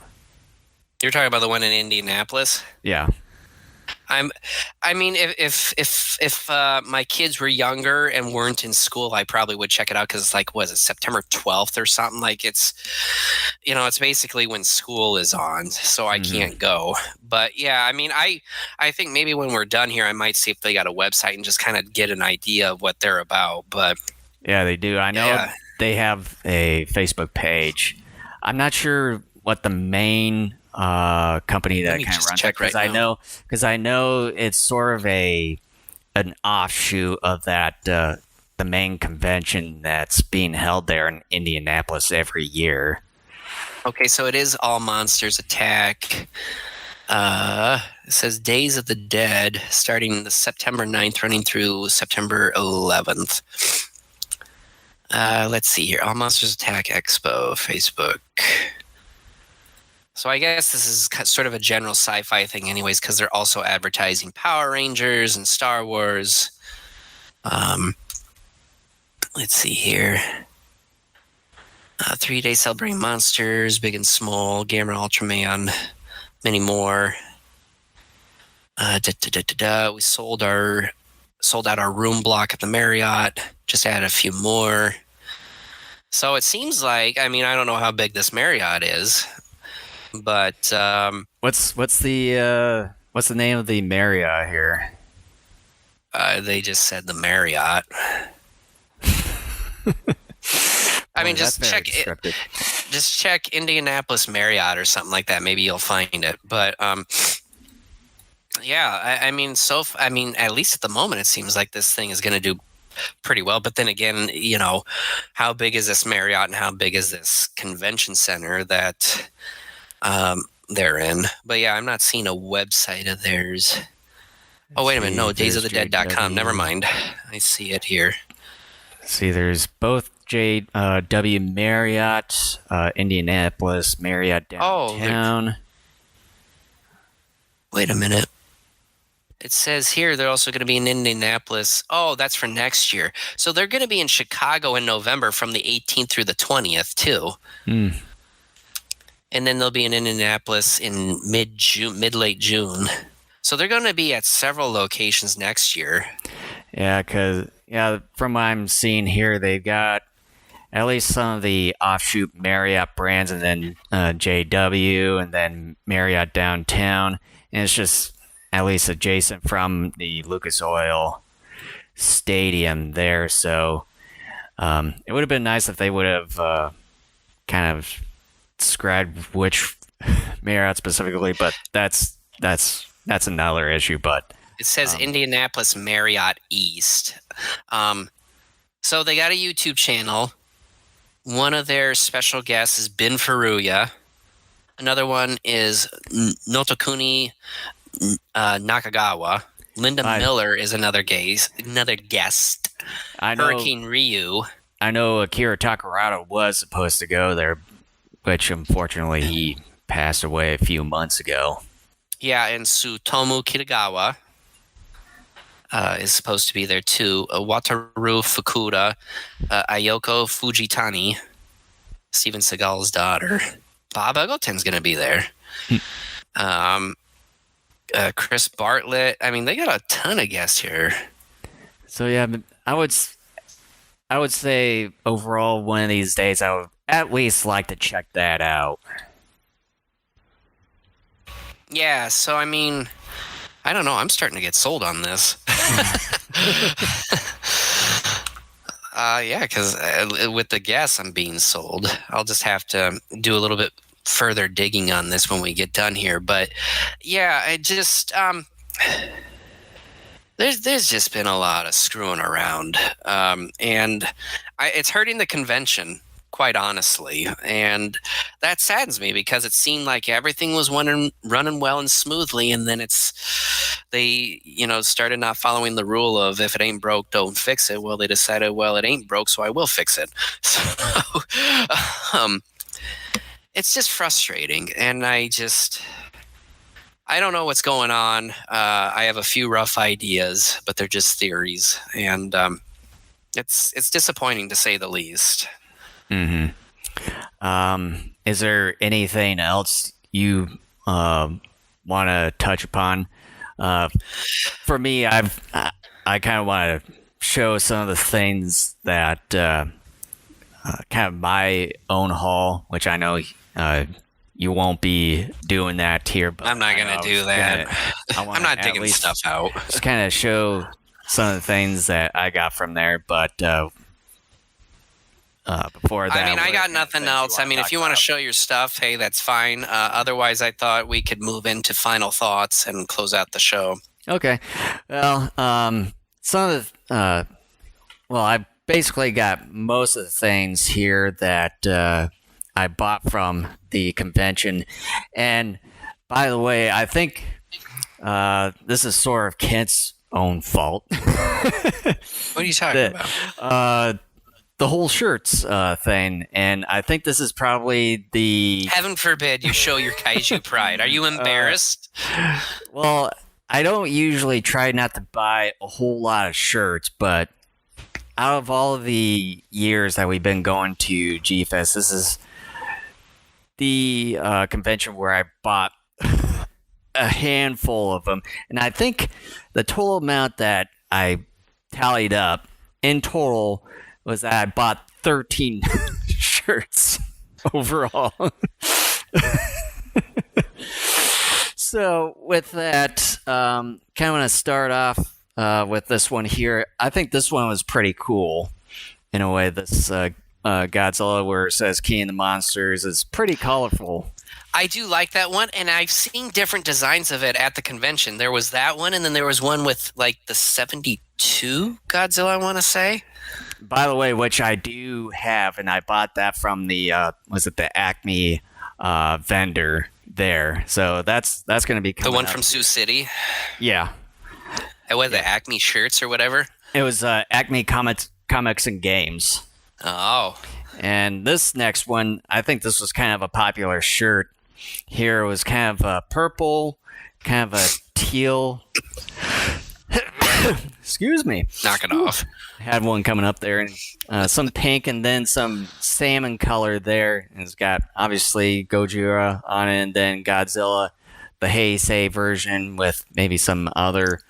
You're talking about the one in Indianapolis? Yeah. I mean, if my kids were younger and weren't in school, I probably would check it out because it's like, was it September 12th or something? Like it's basically when school is on, so I can't go. But yeah, I mean, I think maybe when we're done here, I might see if they got a website and just kind of get an idea of what they're about. But yeah, they do. I know they have a Facebook page. I'm not sure what the main company that kind of runs it, because I know it's sort of an offshoot of that the main convention that's being held there in Indianapolis every year. Okay, so it is All Monsters Attack. It says Days of the Dead, starting the September 9th, running through September 11th. Let's see here. All Monsters Attack Expo, Facebook. So I guess this is sort of a general sci-fi thing anyways, because they're also advertising Power Rangers and Star Wars. Let's see here. 3 days celebrating monsters, big and small, Gamer Ultraman, many more. We sold out our room block at the Marriott, just added a few more. So it seems like, I mean, I don't know how big this Marriott is, but what's the name of the Marriott here? They just said the Marriott. I mean, just check it. Just check Indianapolis Marriott or something like that. Maybe you'll find it. But yeah, I mean, at least at the moment, it seems like this thing is going to do pretty well. But then again, how big is this Marriott and how big is this convention center that they're in? But yeah, I'm not seeing a website of theirs. Oh, wait a minute. No, daysofthedead.com. Never mind. I see it here. See, there's both J.W. Marriott, Indianapolis, Marriott downtown. Wait a minute. It says here they're also going to be in Indianapolis. Oh, that's for next year. So they're going to be in Chicago in November from the 18th through the 20th too. Hmm. And then they'll be in Indianapolis in mid-late June. So they're going to be at several locations next year. Yeah, from what I'm seeing here, they've got at least some of the offshoot Marriott brands, and then JW, and then Marriott Downtown. And it's just at least adjacent from the Lucas Oil Stadium there. So it would have been nice if they would have kind of described which Marriott specifically, but that's another issue. But it says Indianapolis Marriott East. So they got a YouTube channel. One of their special guests is Ben Furuya. Another one is Notokuni Nakagawa. Linda Miller is another guest. I know, Hurricane Ryu. I know Akira Takarada was supposed to go there, which unfortunately he passed away a few months ago. Yeah, and Tsutomu Kitagawa is supposed to be there too. Wataru Fukuda, Ayoko Fujitani, Steven Seagal's daughter. Bob Eggleton's going to be there. Chris Bartlett. I mean, they got a ton of guests here. So yeah, I would say overall one of these days I would at least like to check that out. Yeah, so I mean, I don't know. I'm starting to get sold on this. Yeah, because with the guests, I'm being sold. I'll just have to do a little bit further digging on this when we get done here. But yeah, I just there's just been a lot of screwing around, and it's hurting the convention, quite honestly, and that saddens me because it seemed like everything was running well and smoothly, and then they started not following the rule of if it ain't broke, don't fix it. Well, they decided, well, it ain't broke, so I will fix it. So it's just frustrating, and I don't know what's going on. I have a few rough ideas, but they're just theories, and it's disappointing to say the least. Mm-hmm. Is there anything else you want to touch upon? For me, I kind of want to show some of the things that kind of my own haul, which I know you won't be doing that here. But I'm not going to do that. I'm not digging stuff out. Just kind of show some of the things that I got from there, but before that, I mean, I got nothing else. I mean, if you want to show your stuff, hey, that's fine. Otherwise, I thought we could move into final thoughts and close out the show. Okay. Well, some of the, I basically got most of the things here that I bought from the convention. And by the way, I think this is sort of Kent's own fault. What are you talking about? The whole shirts thing, and I think this is probably the... Heaven forbid you show your kaiju pride. Are you embarrassed? Well, I don't usually try not to buy a whole lot of shirts, but out of all of the years that we've been going to GFEST, this is the convention where I bought a handful of them, and I think the total amount that I tallied up in total was that I bought 13 shirts overall. So with that, kind of want to start off with this one here. I think this one was pretty cool in a way. This Godzilla where it says King of the Monsters is pretty colorful. I do like that one, and I've seen different designs of it at the convention. There was that one, and then there was one with like the 72 Godzilla, I want to say. By the way, which I do have, and I bought that from the the Acme vendor there. So that's going to be coming the one up. from Sioux City. Yeah. It was the Acme shirts or whatever. It was Acme Comics and Games. Oh. And this next one, I think this was kind of a popular shirt. Here it was kind of a purple, kind of a teal Excuse me. Knock it off. Had one coming up there, and some pink, and then some salmon color there. And it's got obviously Gojira on it, and then Godzilla, the Heisei version with maybe some other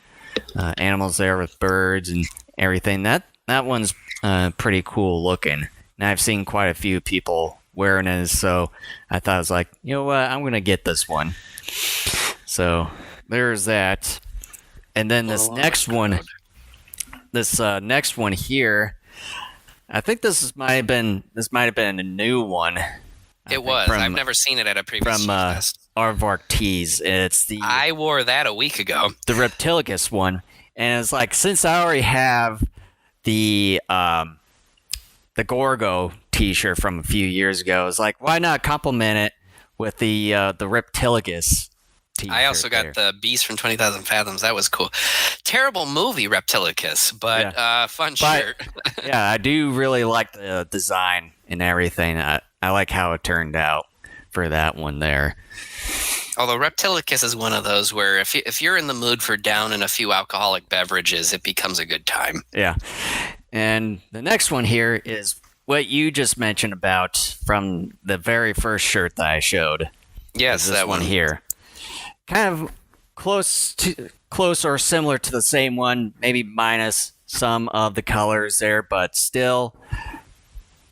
animals there with birds and everything. That one's pretty cool looking, and I've seen quite a few people wearing it. So I thought I was like, you know what, I'm gonna get this one. So there's that, and then this next one here, I think this might have been a new one. It was. I've never seen it at a previous GFEST. Aardvark Tees. It's the I wore that a week ago. The Reptilicus one, and it's like, since I already have the Gorgo T-shirt from a few years ago, it's like, why not complement it with the Reptilicus T-shirt? I also got the Beast from 20,000 Fathoms. That was cool. Terrible movie, Reptilicus, but fun shirt. Yeah, I do really like the design and everything. I like how it turned out for that one there. Although Reptilicus is one of those where if you're in the mood for down in a few alcoholic beverages, it becomes a good time. Yeah. And the next one here is what you just mentioned about from the very first shirt that I showed. Yes, this that one here. Kind of close or similar to the same one, maybe minus some of the colors there, but still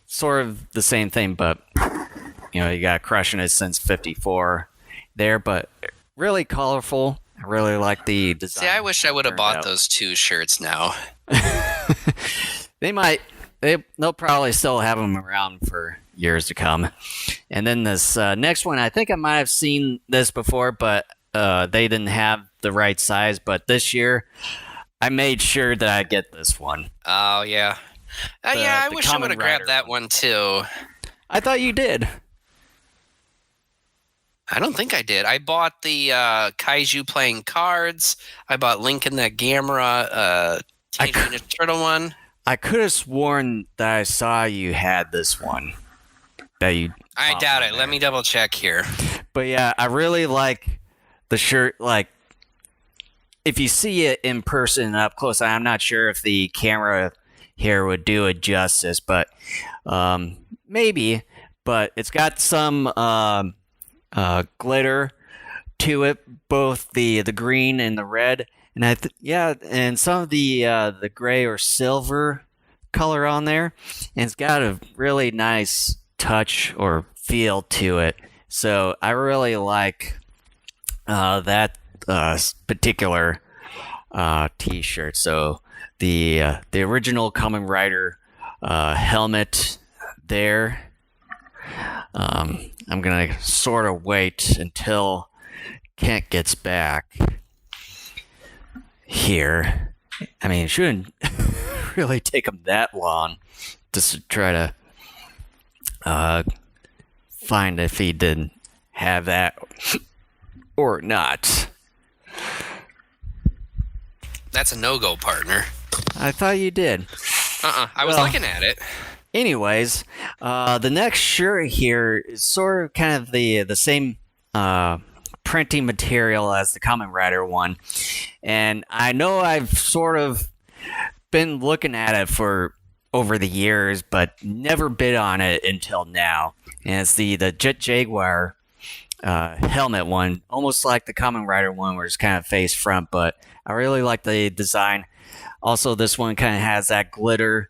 sort of the same thing. But you got Crushing It since '54 there, but really colorful. I really like the design. See, I wish I would have bought those two shirts now. They'll probably still have them around for years to come. And then this next one, I think I might have seen this before, but they didn't have the right size. But this year, I made sure that I get this one. Oh, yeah. I wish I would have grabbed that one, too. I thought you did. I don't think I did. I bought the Kaiju playing cards. I bought Link in that Gamera Teenage Mutant Turtle one. I could have sworn that I saw you had this one. I doubt it. Let me double check here. But yeah, I really like the shirt. Like, if you see it in person up close, I'm not sure if the camera here would do it justice, but maybe. But it's got some glitter to it, both the green and the red, and and some of the gray or silver color on there, and it's got a really nice touch or feel to it. So I really like that particular T-shirt. So the original Kamen Rider helmet there. I'm gonna sort of wait until Kent gets back here. I mean, it shouldn't really take him that long to try to find if he didn't have that or not. That's a no-go, partner. I thought you did. I was looking at it. Anyways, the next shirt here is sort of kind of the same printing material as the Kamen Rider one. And I know I've sort of been looking at it for over the years, but never bid on it until now. And it's the Jet Jaguar helmet one, almost like the Kamen Rider one where it's kind of face front, but I really like the design. Also, this one kind of has that glitter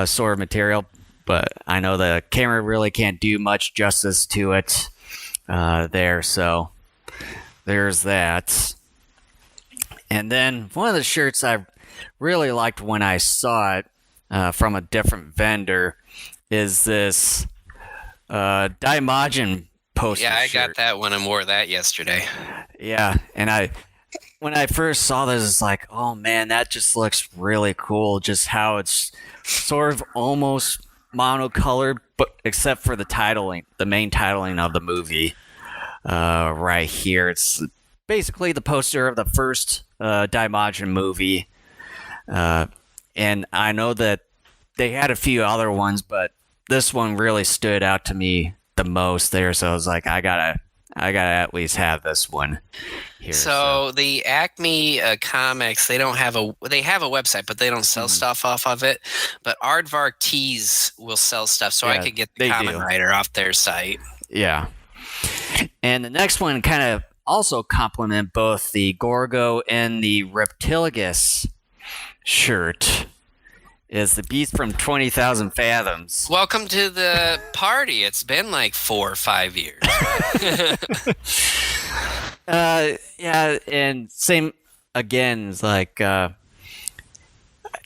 sort of material, but I know the camera really can't do much justice to it there, so there's that. And then one of the shirts I really liked when I saw it from a different vendor is this Daimajin poster Yeah, I shirt. got that one and wore that yesterday. Yeah, and when I first saw this, it's like, oh man, that just looks really cool. Just how it's sort of almost monocolored, but except for the titling, the main titling of the movie right here. It's basically the poster of the first Daimajin movie. And I know that they had a few other ones, but this one really stood out to me the most there. So I was like, I I gotta at least have this one here. So the Acme Comics, they have a website, but they don't sell stuff off of it. But Aardvark Tees will sell stuff, so I could get the Kamen Rider off their site. Yeah. And the next one kind of also complement both the Gorgo and the Reptilicus shirt is the Beast from 20,000 Fathoms. Welcome to the party. It's been like 4 or 5 years. Yeah, and same again. It's like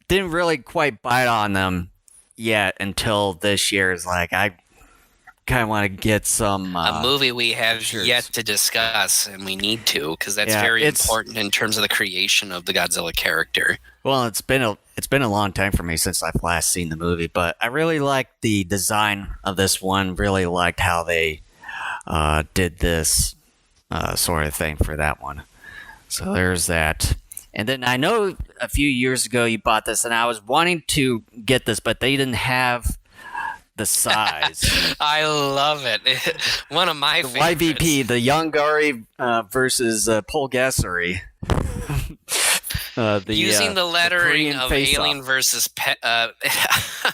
didn't really quite bite on them yet until this year. Is like I kind of want to get some a movie we have shirts. Yet to discuss, and we need to because that's very important in terms of the creation of the Godzilla character. Well, it's been a long time for me since I've last seen the movie, but I really liked the design of this one. Really liked how they did this sort of thing for that one. So there's that. And then I know a few years ago you bought this, and I was wanting to get this, but they didn't have the size. I love it. One of my favorites. YVP, the Yongari versus Polgasari. Using the lettering of Alien versus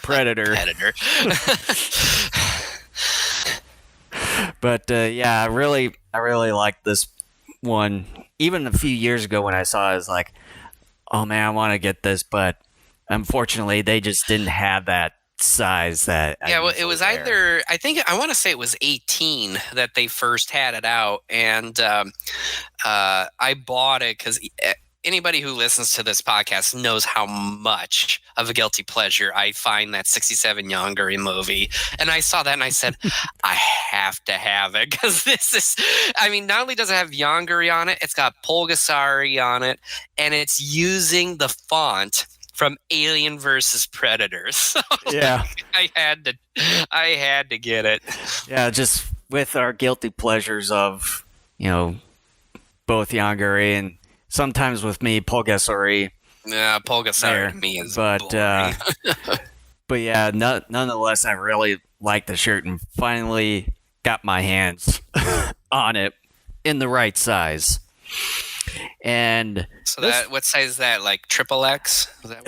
Predator. But yeah, I really like this one. Even a few years ago when I saw it, I was like, oh man, I want to get this, but unfortunately they just didn't have that size that it was either I want to say it was 18 that they first had it out, and I bought it because anybody who listens to this podcast knows how much of a guilty pleasure I find that 67 Yongari movie. And I saw that and I said, I have to have it because this is, I mean, not only does it have Yongari on it, it's got Polgasari on it, and it's using the font from Alien versus Predator. So yeah, I had to get it. Yeah, just with our guilty pleasures of, both Yongari and sometimes with me, Polgasari. Yeah, Polgasari to me is boring. But yeah, nonetheless, I really like the shirt and finally got my hands on it in the right size. And so what size is that? Like triple X? Is that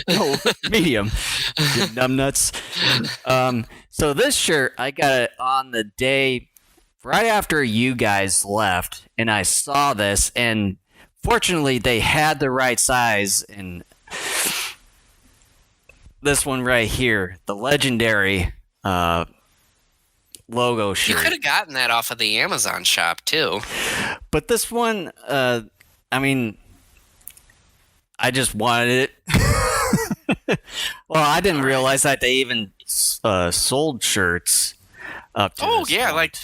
no, medium. You numbnuts. So this shirt, I got it on the day right after you guys left, and I saw this, and fortunately they had the right size, and this one right here, the legendary logo shirt. You could have gotten that off of the Amazon shop too. But this one, I just wanted it. Well, I didn't realize that they even sold shirts up to this point. Like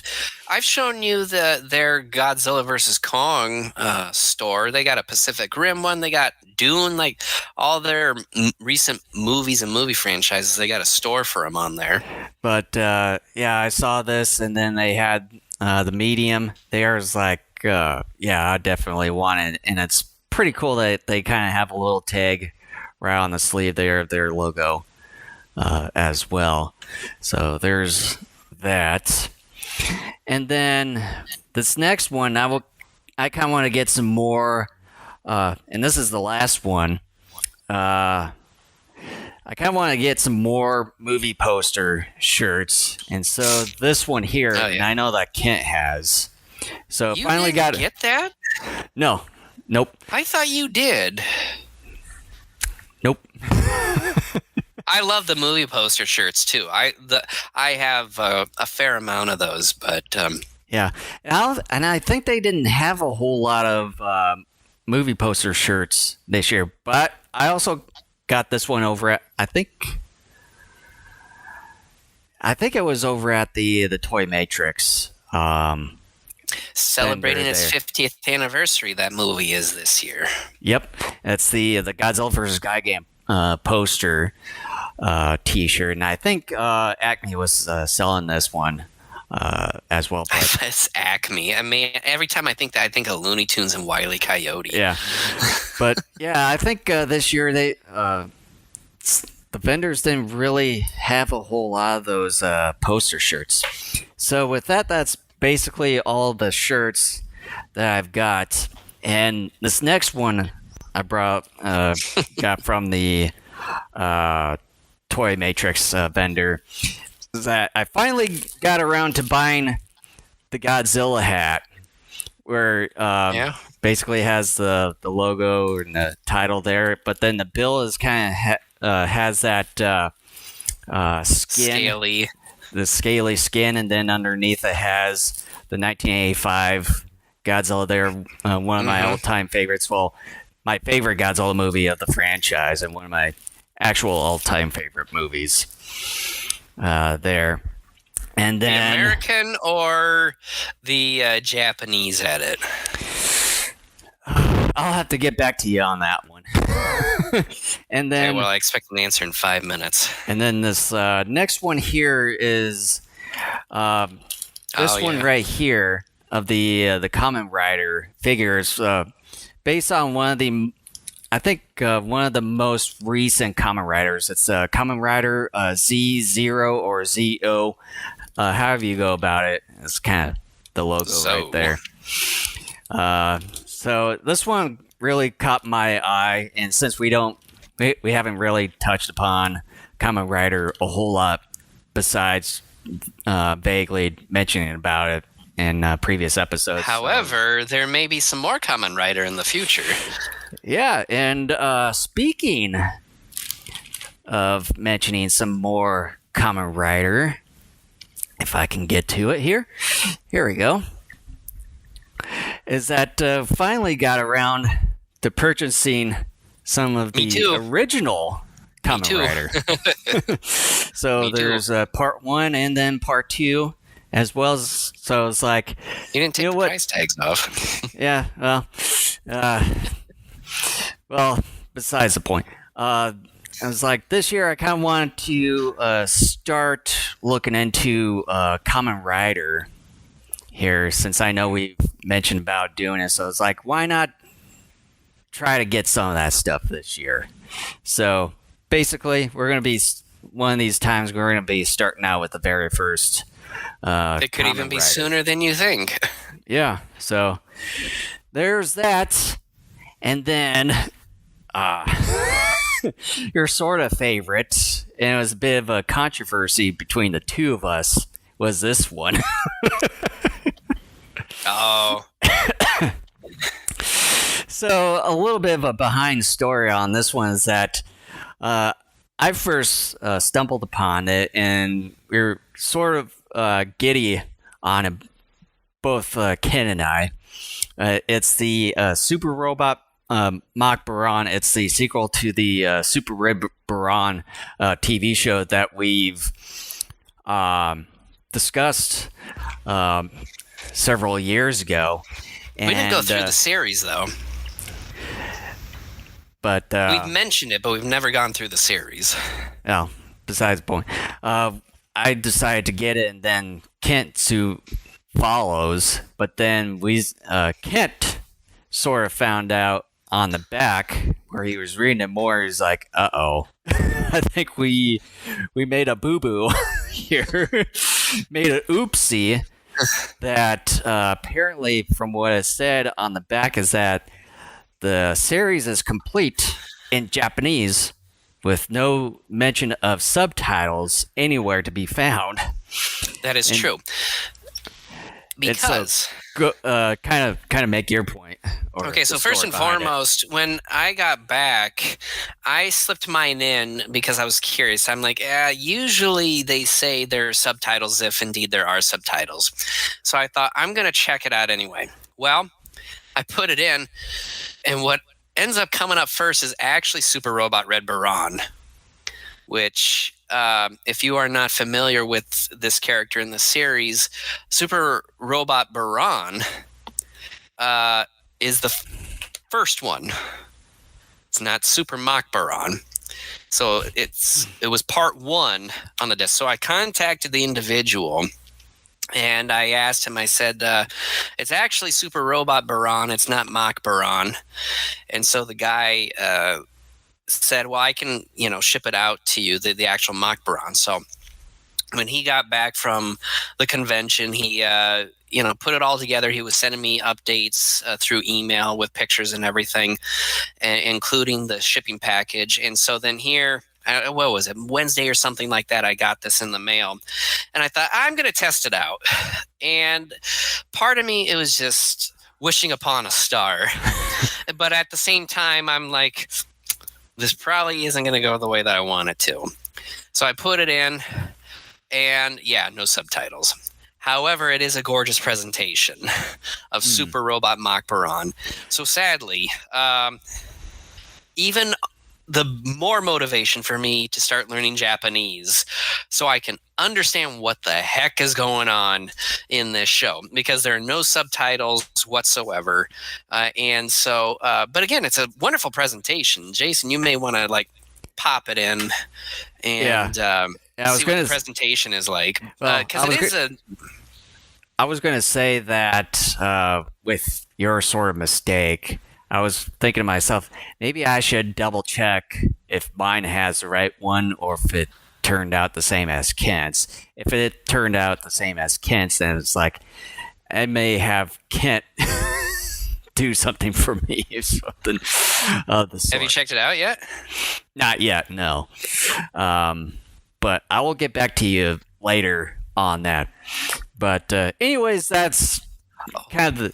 I've shown you their Godzilla versus Kong store. They got a Pacific Rim one. They got Dune, like all their recent movies and movie franchises. They got a store for them on there. But I saw this, and then they had the medium. There's like, I definitely want it, and it's pretty cool that they kind of have a little tag right on the sleeve there of their logo as well. So there's that. And then this next one, I kind of want to get some more, and this is the last one. I kind of want to get some more movie poster shirts, and so this one here, and I know that Kent has. So you finally got get that? No, nope. I thought you did. Nope. I love the movie poster shirts too. I have a fair amount of those, but yeah, and I think they didn't have a whole lot of movie poster shirts this year. But I also got this one over at I think it was over at the Toy Matrix. Celebrating its 50th anniversary, that movie is this year. Yep, it's the Godzilla vs. Gigan poster T-shirt, and I think Acme was selling this one as well. But it's Acme. I mean, every time I think that, I think of Looney Tunes and Wile E. Coyote. Yeah, but yeah, I think this year they the vendors didn't really have a whole lot of those poster shirts. So with that, that's basically all the shirts that I've got. And this next one I got from the Toy Matrix vendor, is that I finally got around to buying the Godzilla hat, where basically has the logo and the title there, but then the bill is kind of has that skin, the scaly skin, and then underneath it has the 1985 Godzilla there, one of my all-time favorites. Well, my favorite Godzilla movie of the franchise, and one of my actual all-time favorite movies there. And then the American or the Japanese edit? I'll have to get back to you on that one. And then, okay, well, I expect an answer in 5 minutes. And then this next one here is this one right here of the Kamen Rider figures, based on one of the, I think one of the most recent Kamen Riders. It's Kamen Rider Z0 or ZO, however you go about it. It's kind of the logo right there. So this one really caught my eye, and since we haven't really touched upon Kamen Rider a whole lot besides vaguely mentioning about it in previous episodes. However, there may be some more Kamen Rider in the future. Yeah, and speaking of mentioning some more Kamen Rider, if I can get to it here we go, is that finally got around to purchasing some of the original Kamen Rider. So there's part 1 and then part 2, as well as, so it's like, you didn't take the price tags off. Yeah, well, besides the point. I was like, this year I kind of wanted to start looking into Kamen Rider here, since I know we've mentioned about doing it. So it's like, why not try to get some of that stuff this year? So basically, we're going to be, one of these times, we're going to be starting out with the very first it could even be sooner than you think. Yeah, so there's that. And then your sort of favorite, and it was a bit of a controversy between the two of us, was this one. Oh. So a little bit of a behind story on this one is that I first stumbled upon it, and we were sort of giddy on it, both Ken and I. It's the Super Robot Mach Baron. It's the sequel to the Super Red Baron TV show that we've discussed several years ago. We didn't go through the series, though. But we've mentioned it, but we've never gone through the series. Oh, besides the point. I decided to get it, and then Kent follows. But then Kent sort of found out on the back where he was reading it more. He's like, "Uh-oh, I think we made a boo-boo here, made an oopsie." That apparently, from what it said on the back, is that the series is complete in Japanese, with no mention of subtitles anywhere to be found. That is true. Because kind of make your point. Okay, so first and foremost, when I got back, I slipped mine in because I was curious. I'm like, usually they say there are subtitles if indeed there are subtitles. So I thought, I'm going to check it out anyway. Well, I put it in, and what ends up coming up first is actually Super Robot Red Baron, which, if you are not familiar with this character in the series, Super Robot Baron is the first one. It's not Super Mach Baron. So it was part 1 on the disc. So I contacted the individual, and I asked him, I said, it's actually Super Robot Baron. It's not Mach Baron. And so the guy said, well, I can, ship it out to you, the actual Mach Baron. So when he got back from the convention, he put it all together. He was sending me updates through email with pictures and everything, including the shipping package. And so then here, what was it, Wednesday or something like that, I got this in the mail. And I thought, I'm going to test it out. And part of me, it was just wishing upon a star. But at the same time, I'm like, this probably isn't going to go the way that I want it to. So I put it in, and yeah, no subtitles. However, it is a gorgeous presentation of Super Robot Mach Baran. So sadly, even the more motivation for me to start learning Japanese so I can understand what the heck is going on in this show, because there are no subtitles whatsoever. And so, but again, it's a wonderful presentation. Jason, you may want to pop it in and see what the presentation is like. Because I was going to say that with your sort of mistake, I was thinking to myself, maybe I should double check if mine has the right one or if it turned out the same as Kent's. If it turned out the same as Kent's, then it's like I may have Kent do something for me or something of the sort. Have you checked it out yet? Not yet, no. But I will get back to you later on that. But anyways, that's kind of the...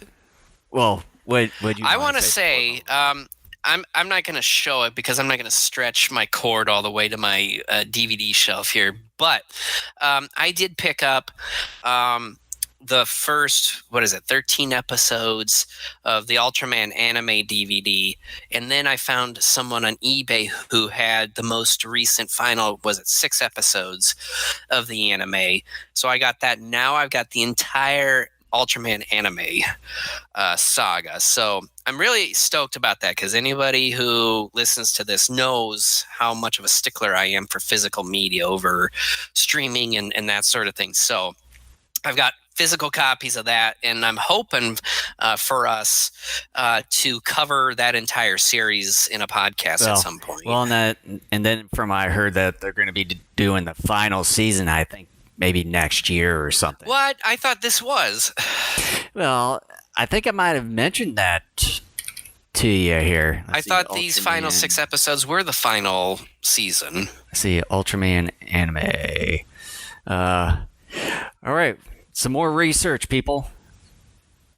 Well... I want to say, I'm not going to show it because I'm not going to stretch my cord all the way to my DVD shelf here. But I did pick up the first, 13 episodes of the Ultraman anime DVD. And then I found someone on eBay who had the most recent final, 6 episodes of the anime. So I got that. Now I've got the entire Ultraman anime saga. So I'm really stoked about that because anybody who listens to this knows how much of a stickler I am for physical media over streaming and that sort of thing. So I've got physical copies of that, and I'm hoping for us to cover that entire series in a podcast at some point. Well, and then from I heard that they're going to be doing the final season, I think, maybe next year or something. What? I thought this was. Well, I think I might have mentioned that to you here. I thought these final 6 episodes were the final season. Let's see, Ultraman anime. All right, some more research, people.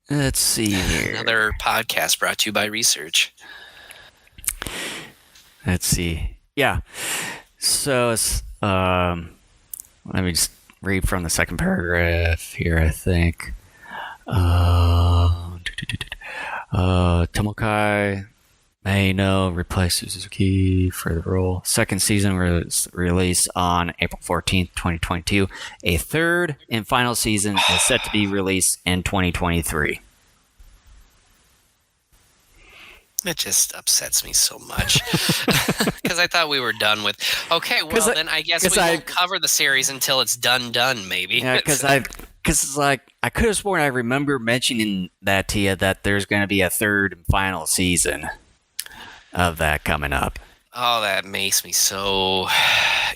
Let's see here. Another podcast brought to you by research. Let's see. Yeah. So it's let me just read from the second paragraph here, I think. Tomokai Maino replaced Suzuki for the role. Second season was released on April 14th, 2022. A third and final season is set to be released in 2023. It just upsets me so much because I thought we were done with. Okay, well then I guess we won't cover the series until it's done. Maybe. Yeah, because it's like I could have sworn I remember mentioning that to you that there's going to be a third and final season of that coming up. Oh, that makes me so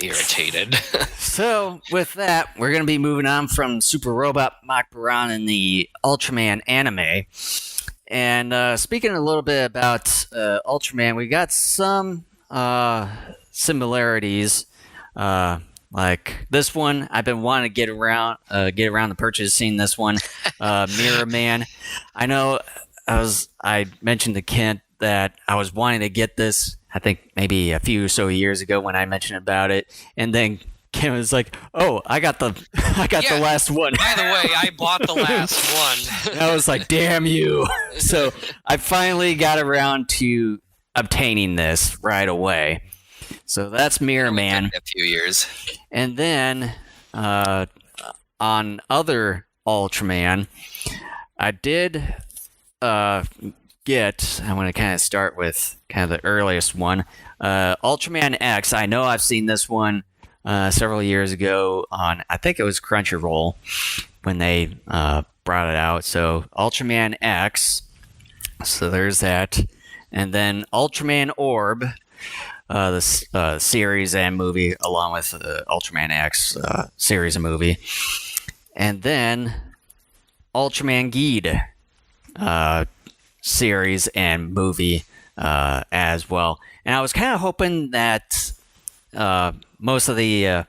irritated. So with that, we're going to be moving on from Super Robot Mach Baran and the Ultraman anime. And speaking a little bit about Ultraman, we got some similarities. Like this one, I've been wanting to get around the purchasing this one, Mirror Man. I know I mentioned to Kent that I was wanting to get this. I think maybe a few or so years ago when I mentioned about it, and then Ken was like, "Oh, I got the last one." By the way, I bought the last one. And I was like, "Damn you!" So I finally got around to obtaining this right away. So that's Mirror Man. A few years, and then on other Ultraman, I did get. I want to kind of start with kind of the earliest one, Ultraman X. I know I've seen this one several years ago on, I think it was Crunchyroll when they brought it out. So Ultraman X, so there's that. And then Ultraman Orb, the series and movie, along with the Ultraman X series and movie. And then Ultraman Geed series and movie as well. And I was kind of hoping that most of the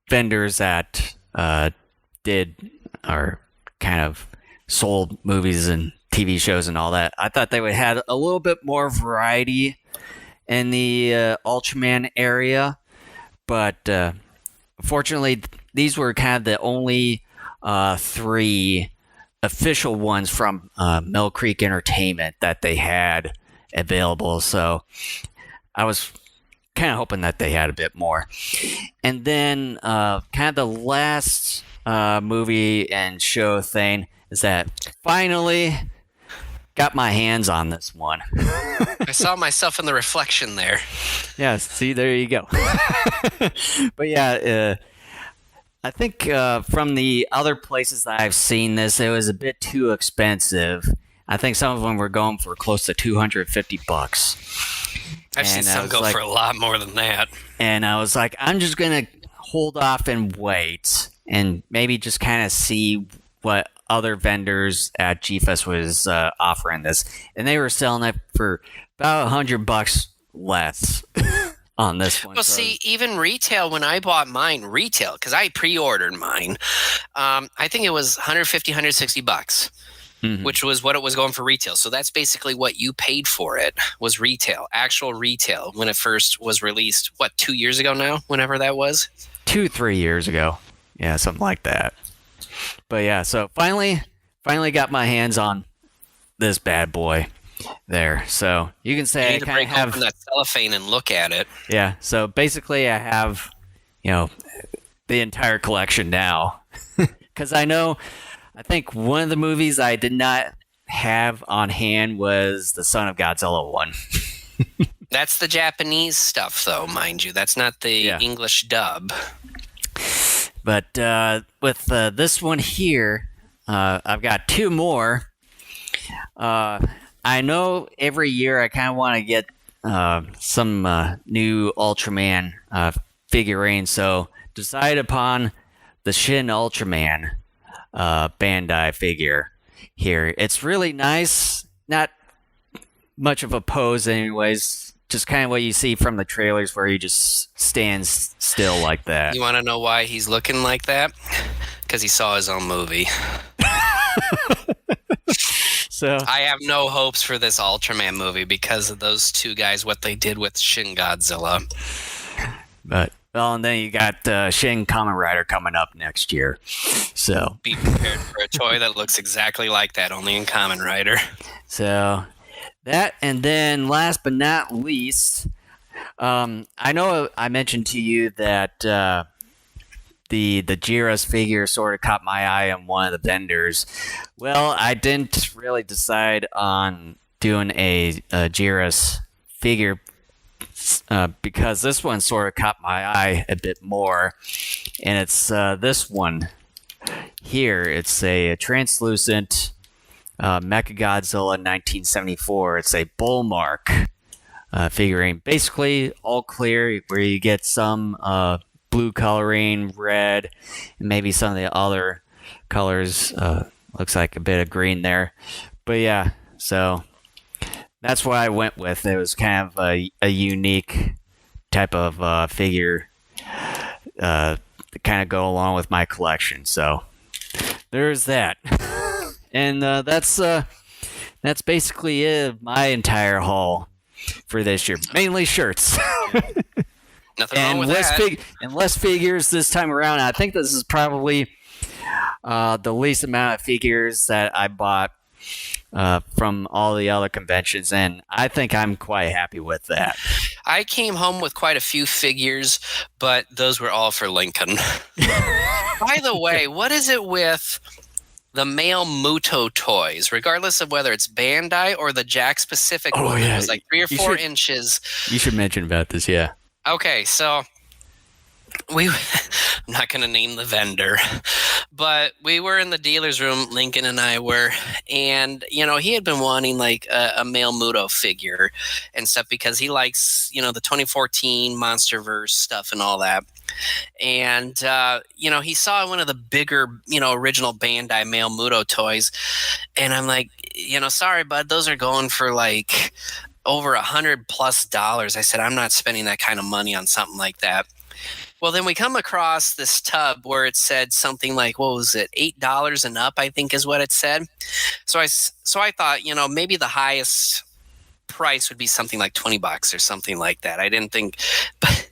vendors that did or kind of sold movies and TV shows and all that, I thought they would have a little bit more variety in the Ultraman area. But fortunately, these were kind of the only 3 official ones from Mill Creek Entertainment that they had available. So I was kind of hoping that they had a bit more. And then kind of the last movie and show thing is that finally got my hands on this one. I saw myself in the reflection there. Yeah, see, there you go. But yeah, I think from the other places that I've seen this, it was a bit too expensive. I think some of them were going for close to $250. I've seen some go for a lot more than that. And I was like, I'm just going to hold off and wait and maybe just kind of see what other vendors at GFEST was offering this. And they were selling it for about $100 less on this one. Well, see, even retail, when I bought mine, because I pre-ordered mine, I think it was $150, $160. Mm-hmm. Which was what it was going for retail. So that's basically what you paid for it, was retail, actual retail, when it first was released. What, 2 years ago now, whenever that was? 2-3 years ago. Yeah, something like that. But yeah, so finally got my hands on this bad boy there. So you can say you need to break open that cellophane and look at it. Yeah, so basically I have, the entire collection now. Because I think one of the movies I did not have on hand was the Son of Godzilla one. That's the Japanese stuff, though, mind you. That's not the English dub. But with this one here, I've got 2 more. I know every year I kind of want to get some new Ultraman figurines, so decide upon the Shin Ultraman Bandai figure here. It's really nice. Not much of a pose anyways. Just kind of what you see from the trailers where he just stands still like that. You want to know why he's looking like that? Because he saw his own movie. So I have no hopes for this Ultraman movie because of those 2 guys, what they did with Shin Godzilla. But well, and then you got Shin Kamen Rider coming up next year. So be prepared for a toy that looks exactly like that, only in Kamen Rider. So that, and then last but not least, I know I mentioned to you that the Jiras figure sort of caught my eye on one of the vendors. Well, I didn't really decide on doing a Jiras figure because this one sort of caught my eye a bit more, and it's this one here. It's a translucent Mechagodzilla 1974. It's a bull mark figurine, basically all clear, where you get some blue coloring, red, and maybe some of the other colors. Looks like a bit of green there, but yeah, so that's what I went with. It was kind of a unique type of figure to kind of go along with my collection. So there's that. And that's basically it. My entire haul for this year, mainly shirts. Nothing wrong with that. And less figures this time around. I think this is probably the least amount of figures that I bought from all the other conventions, and I think I'm quite happy with that. I came home with quite a few figures, but those were all for Lincoln. By the way, what is it with the male MUTO toys, regardless of whether it's Bandai or the Jack specific one? It was like 3 or 4 inches. You should mention about this, yeah. Okay, so I'm not going to name the vendor, but we were in the dealer's room, Lincoln and I were, and, he had been wanting like a male MUTO figure and stuff because he likes, the 2014 Monsterverse stuff and all that. And he saw one of the bigger, original Bandai male MUTO toys, and I'm like, sorry, bud, those are going for like over $100+. I said, I'm not spending that kind of money on something like that. Well, then we come across this tub where it said something like, what was it, $8 and up, I think is what it said. So I thought, maybe the highest price would be something like $20 or something like that. I didn't think, but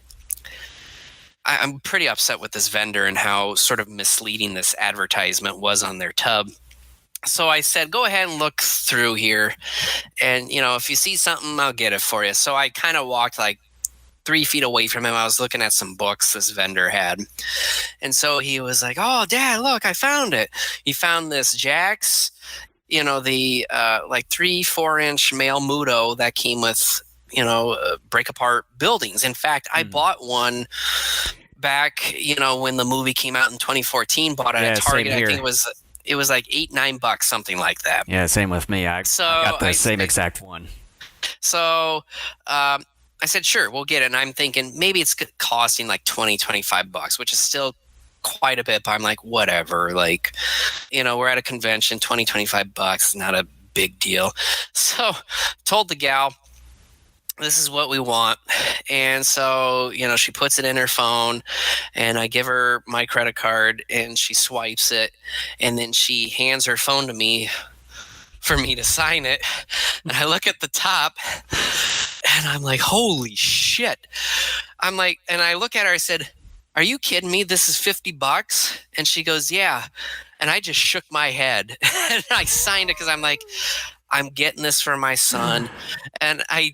I'm pretty upset with this vendor and how sort of misleading this advertisement was on their tub. So I said, go ahead and look through here. And, if you see something, I'll get it for you. So I kind of walked like 3 feet away from him. I was looking at some books this vendor had. And so he was like, oh, Dad, look, I found it. He found this Jax, the like 3-4 inch male MUTO that came with, break apart buildings. In fact, I bought one back, when the movie came out in 2014, bought it at Target. I think it was like $8-9, something like that. Yeah, same with me. I got the same exact one. So I said, sure, we'll get it. And I'm thinking maybe it's costing like $20-25, which is still quite a bit. But I'm like, whatever. Like, we're at a convention, $20-25, not a big deal. So told the gal, this is what we want. And so, she puts it in her phone, and I give her my credit card, and she swipes it, and then she hands her phone to me for me to sign it. And I look at the top, and I'm like, holy shit. I'm like, and I look at her, I said, are you kidding me? This is $50? And she goes, yeah. And I just shook my head, and I signed it because I'm like, I'm getting this for my son. And I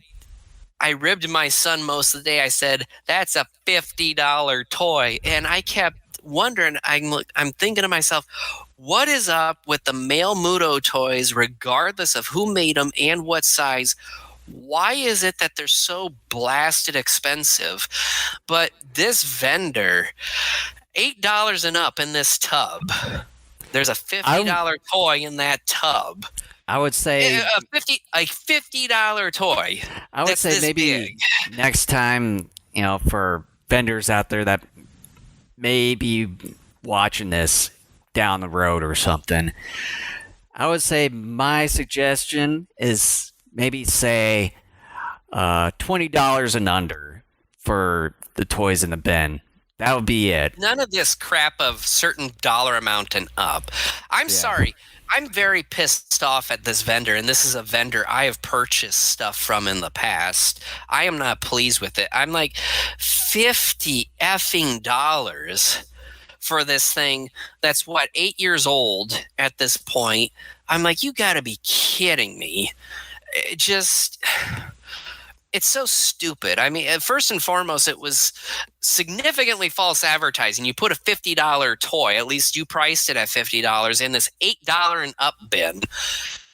ribbed my son most of the day. I said, that's a $50 toy. And I kept wondering, I'm thinking to myself, what is up with the male MUTO toys, regardless of who made them and what size? Why is it that they're so blasted expensive? But this vendor, $8 and up in this tub. There's a $50 toy in that tub. I would say a $50 toy. I would say maybe next time, for vendors out there that may be watching this down the road or something, I would say my suggestion is maybe say $20 and under for the toys in the bin. That would be it. None of this crap of certain dollar amount and up. I'm sorry. I'm very pissed off at this vendor, and this is a vendor I have purchased stuff from in the past. I am not pleased with it. I'm like, $50 effing dollars for this thing that's, 8 years old at this point. I'm like, you got to be kidding me. It's so stupid. I mean, first and foremost, it was significantly false advertising. You put a $50 toy, at least you priced it at $50, in this $8 and up bin.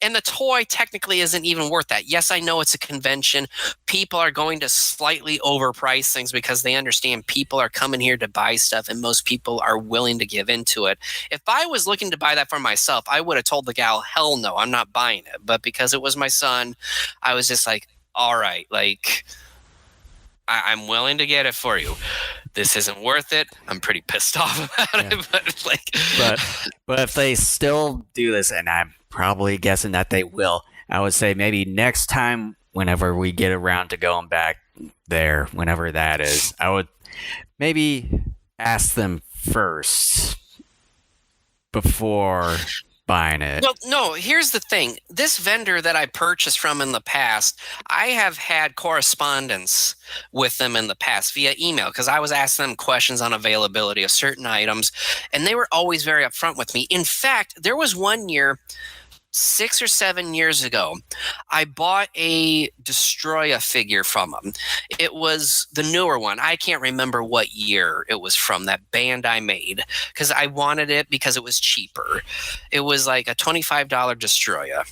And the toy technically isn't even worth that. Yes, I know it's a convention. People are going to slightly overprice things because they understand people are coming here to buy stuff, and most people are willing to give into it. If I was looking to buy that for myself, I would have told the gal, hell no, I'm not buying it. But because it was my son, I was just like, all right, like, I'm willing to get it for you. This isn't worth it. I'm pretty pissed off about it, but if they still do this, and I'm probably guessing that they will, I would say maybe next time, whenever we get around to going back there, whenever that is, I would maybe ask them first before buying it. Well, no, here's the thing. This vendor that I purchased from in the past, I have had correspondence with them in the past via email because I was asking them questions on availability of certain items, and they were always very upfront with me. In fact, there was one year, 6 or 7 years ago, I bought a Destroya figure from them. It was the newer one. I can't remember what year it was from, that Bandai made, because I wanted it because it was cheaper. It was like a $25 Destroya.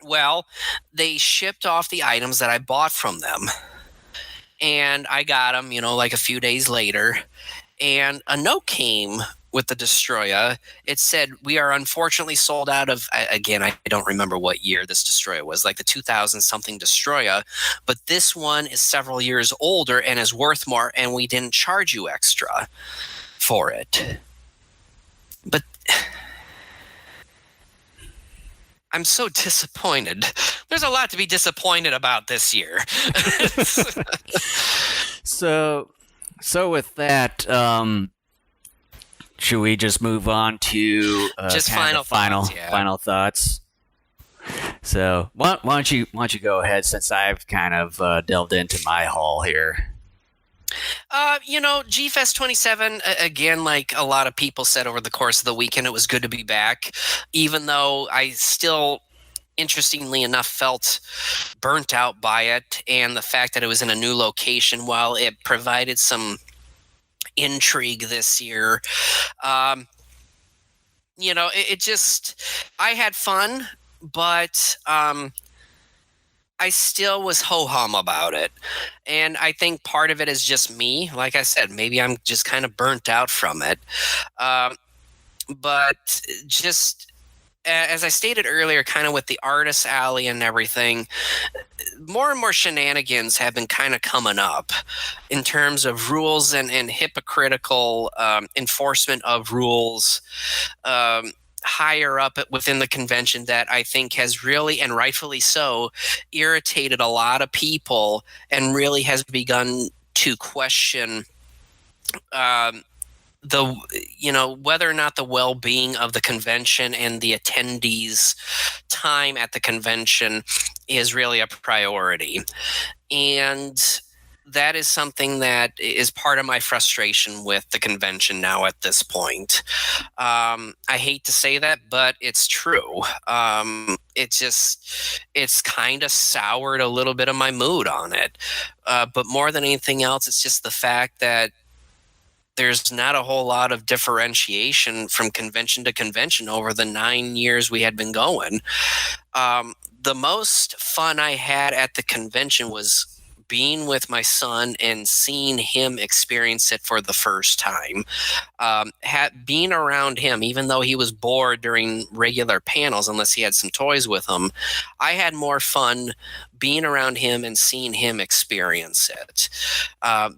Well, they shipped off the items that I bought from them, and I got them, like a few days later, and a note came with the Destroyer. It said, "We are unfortunately sold out of," again, I don't remember what year this Destroyer was, like the 2000 something Destroyer, but this one is several years older and is worth more, and we didn't charge you extra for it. But I'm so disappointed. There's a lot to be disappointed about this year. So with that, should we just move on to Just kind of final thoughts, yeah. final thoughts? So why don't you go ahead, since I've kind of delved into my haul here. GFEST 27, again, like a lot of people said over the course of the weekend, it was good to be back, even though I still, interestingly enough, felt burnt out by it, and the fact that it was in a new location, while it provided some intrigue this year. It just, I had fun, but I still was ho-hum about it. And I think part of it is just me. Like I said, maybe I'm just kind of burnt out from it. But just as I stated earlier, kind of with the Artist Alley and everything, more and more shenanigans have been kind of coming up in terms of rules and hypocritical enforcement of rules higher up within the convention, that I think has really, and rightfully so, irritated a lot of people and really has begun to question whether or not the well-being of the convention and the attendees' time at the convention is really a priority. And that is something that is part of my frustration with the convention now at this point. I hate to say that, but it's true. It's kind of soured a little bit of my mood on it. But more than anything else, it's just the fact that there's not a whole lot of differentiation from convention to convention over the 9 years we had been going. The most fun I had at the convention was being with my son and seeing him experience it for the first time. Being around him, even though he was bored during regular panels, unless he had some toys with him, I had more fun being around him and seeing him experience it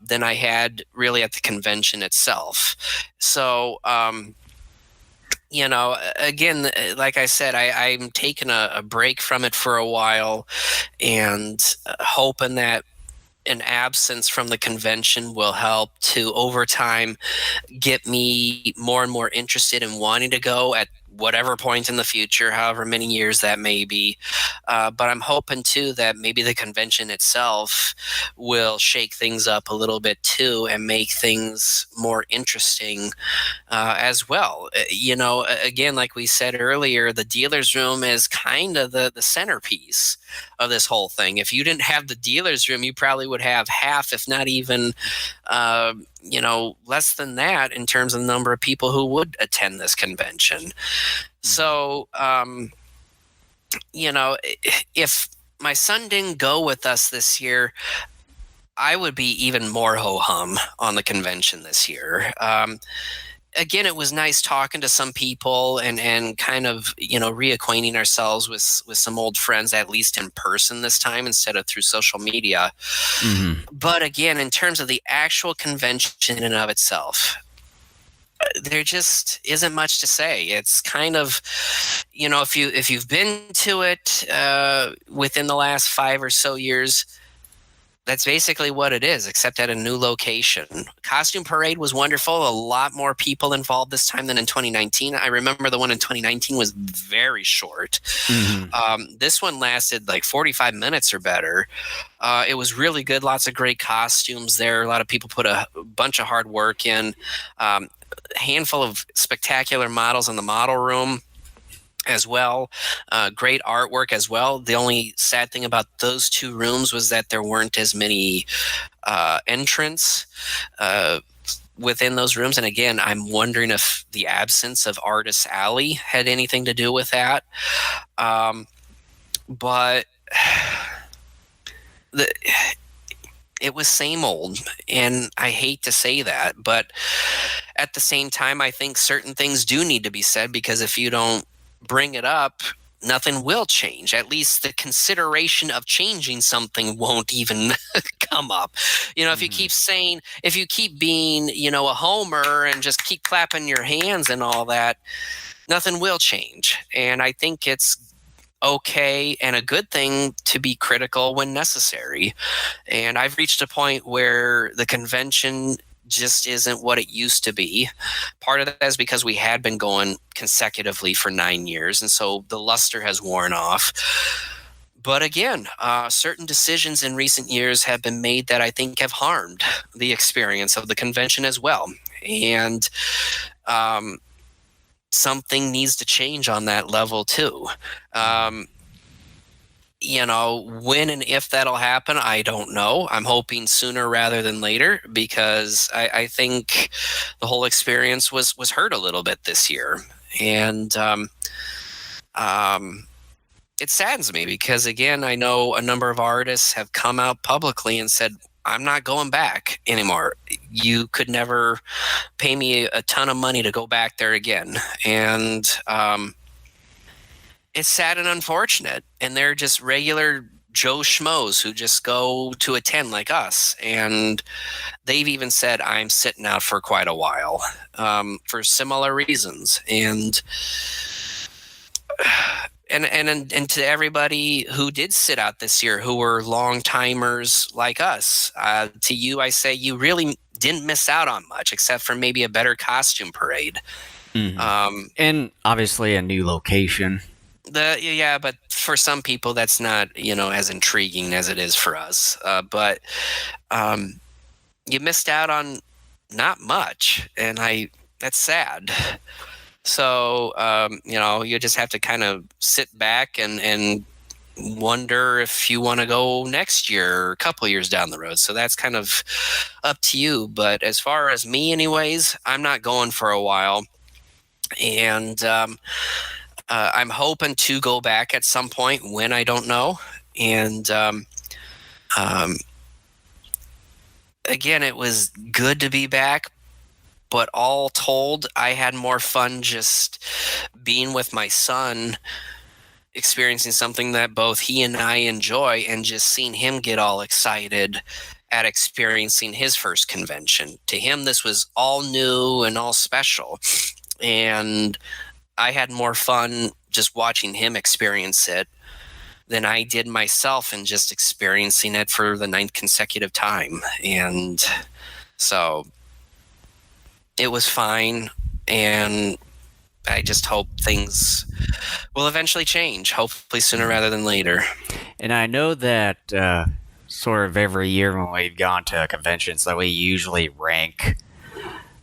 than I had really at the convention itself. So, again, like I said, I'm taking a break from it for a while, and hoping that an absence from the convention will help to, over time, get me more and more interested in wanting to go at whatever point in the future, however many years that may be. But I'm hoping, too, that maybe the convention itself will shake things up a little bit, too, and make things more interesting as well. Again, like we said earlier, the dealer's room is kind of the centerpiece of this whole thing. If you didn't have the dealer's room, you probably would have half, if not even less than that in terms of the number of people who would attend this convention. So, if my son didn't go with us this year, I would be even more ho-hum on the convention this year. Again, it was nice talking to some people and kind of, reacquainting ourselves with some old friends, at least in person this time instead of through social media. Mm-hmm. But again, in terms of the actual convention in and of itself, there just isn't much to say. It's kind of, if you've been to it within the last 5 or so years, that's basically what it is, except at a new location. Costume Parade was wonderful. A lot more people involved this time than in 2019. I remember the one in 2019 was very short. Mm-hmm. This one lasted like 45 minutes or better. It was really good. Lots of great costumes there. A lot of people put a bunch of hard work in. Handful of spectacular models in the model room as well. Great artwork as well. The only sad thing about those two rooms was that there weren't as many entrants within those rooms. And again, I'm wondering if the absence of Artist Alley had anything to do with that. But it was same old, and I hate to say that, but at the same time, I think certain things do need to be said, because if you don't bring it up, nothing will change. At least the consideration of changing something won't even come up. If you keep saying, if you keep being, a homer and just keep clapping your hands and all that, nothing will change. And I think it's okay and a good thing to be critical when necessary. And I've reached a point where the convention just isn't what it used to be. Part of that is because we had been going consecutively for 9 years, and so the luster has worn off. But again, certain decisions in recent years have been made that I think have harmed the experience of the convention as well. And something needs to change on that level too. When and if that'll happen, I don't know. I'm hoping sooner rather than later, because I think the whole experience was hurt a little bit this year. And it saddens me, because, again, I know a number of artists have come out publicly and said, I'm not going back anymore. You could never pay me a ton of money to go back there again. And it's sad and unfortunate. And they're just regular Joe Schmoes who just go to attend like us. And they've even said, I'm sitting out for quite a while for similar reasons. And to everybody who did sit out this year, who were long timers like us, to you, I say you really didn't miss out on much, except for maybe a better costume parade. And obviously a new location. But for some people, that's not, as intriguing as it is for us. But you missed out on not much, and that's sad. So, you just have to kind of sit back and wonder if you want to go next year or a couple of years down the road. So that's kind of up to you. But as far as me, anyways, I'm not going for a while. And I'm hoping to go back at some point, when I don't know. And again, it was good to be back. But all told, I had more fun just being with my son, experiencing something that both he and I enjoy, and just seeing him get all excited at experiencing his first convention. To him, this was all new and all special. And I had more fun just watching him experience it than I did myself, and just experiencing it for the 9th consecutive time. And so it was fine, and I just hope things will eventually change, hopefully sooner rather than later. And I know that sort of every year when we've gone to conventions, that we usually rank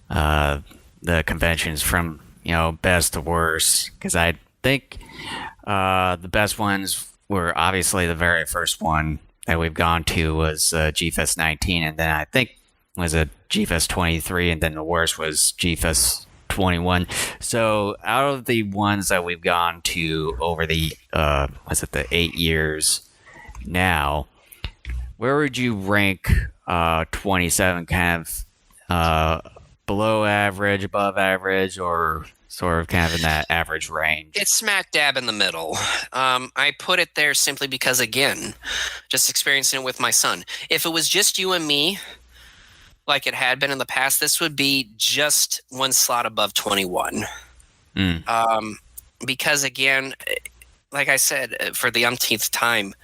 the conventions from, best to worst, because I think the best ones were obviously the very first one that we've gone to was GFEST 19, and then I think was it GFEST 23, and then the worst was GFEST 21. So out of the ones that we've gone to over the the 8 years now, where would you rank 27? Kind of below average, above average, or sort of kind of in that average range? It's smack dab in the middle. I put it there simply because, again, just experiencing it with my son. If it was just you and me, like it had been in the past, this would be just one slot above 21. Because, again, like I said, for the umpteenth time,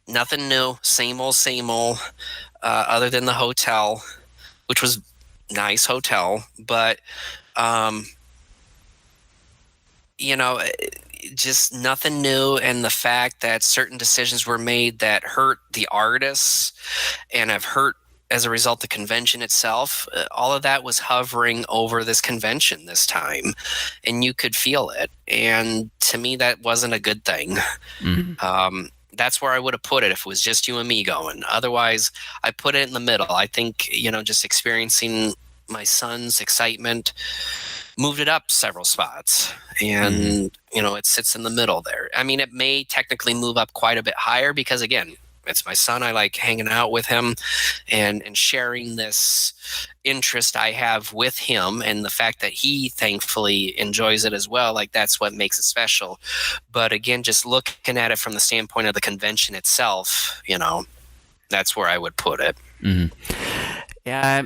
nothing new, same old, other than the hotel, which was nice hotel. But, just nothing new. And the fact that certain decisions were made that hurt the artists and have hurt, as a result, the convention itself, all of that was hovering over this convention this time, and you could feel it. And to me, that wasn't a good thing. That's where I would have put it if it was just you and me going. Otherwise, I put it in the middle. I think, just experiencing my son's excitement moved it up several spots, and it sits in the middle there. I mean, it may technically move up quite a bit higher because, again, it's my son. I like hanging out with him and sharing this interest I have with him, and the fact that he thankfully enjoys it as well. Like, that's what makes it special. But again, just looking at it from the standpoint of the convention itself, that's where I would put it. Mm-hmm. Yeah,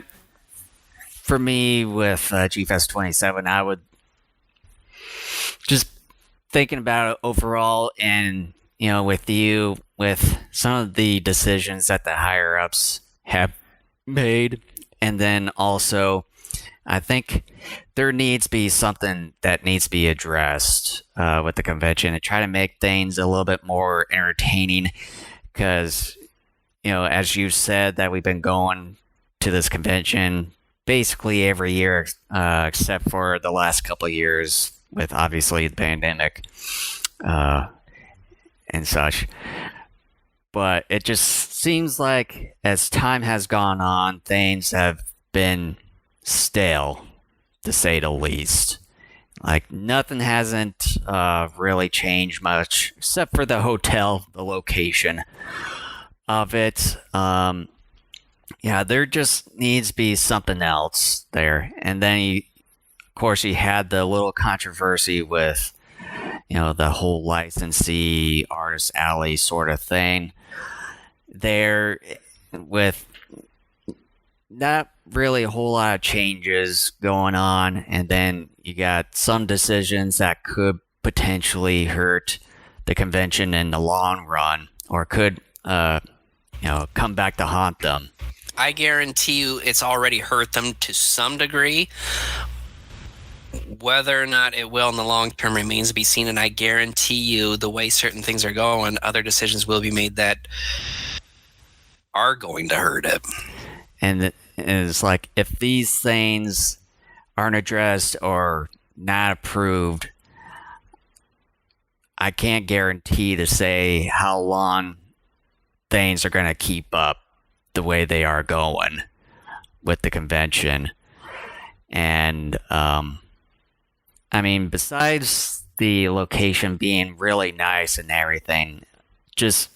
for me with GFEST 27, I would just thinking about it overall, and with some of the decisions that the higher ups have made, and then also I think there needs to be something that needs to be addressed with the convention and try to make things a little bit more entertaining, because as you said, that we've been going to this convention basically every year, except for the last couple of years with obviously the pandemic and such. But it just seems like as time has gone on, things have been stale, to say the least. Like, nothing hasn't really changed much, except for the hotel, the location of it. Yeah, there just needs to be something else there. And then, of course, you had the little controversy with, the whole licensee artist alley sort of thing there, with not really a whole lot of changes going on. And then you got some decisions that could potentially hurt the convention in the long run, or could come back to haunt them. I guarantee you it's already hurt them to some degree. Whether or not it will in the long term remains to be seen, and I guarantee you the way certain things are going, other decisions will be made that are going to hurt it. And it's like, if these things aren't addressed or not approved, I can't guarantee to say how long things are going to keep up the way they are going with the convention. And I mean, besides the location being really nice and everything, just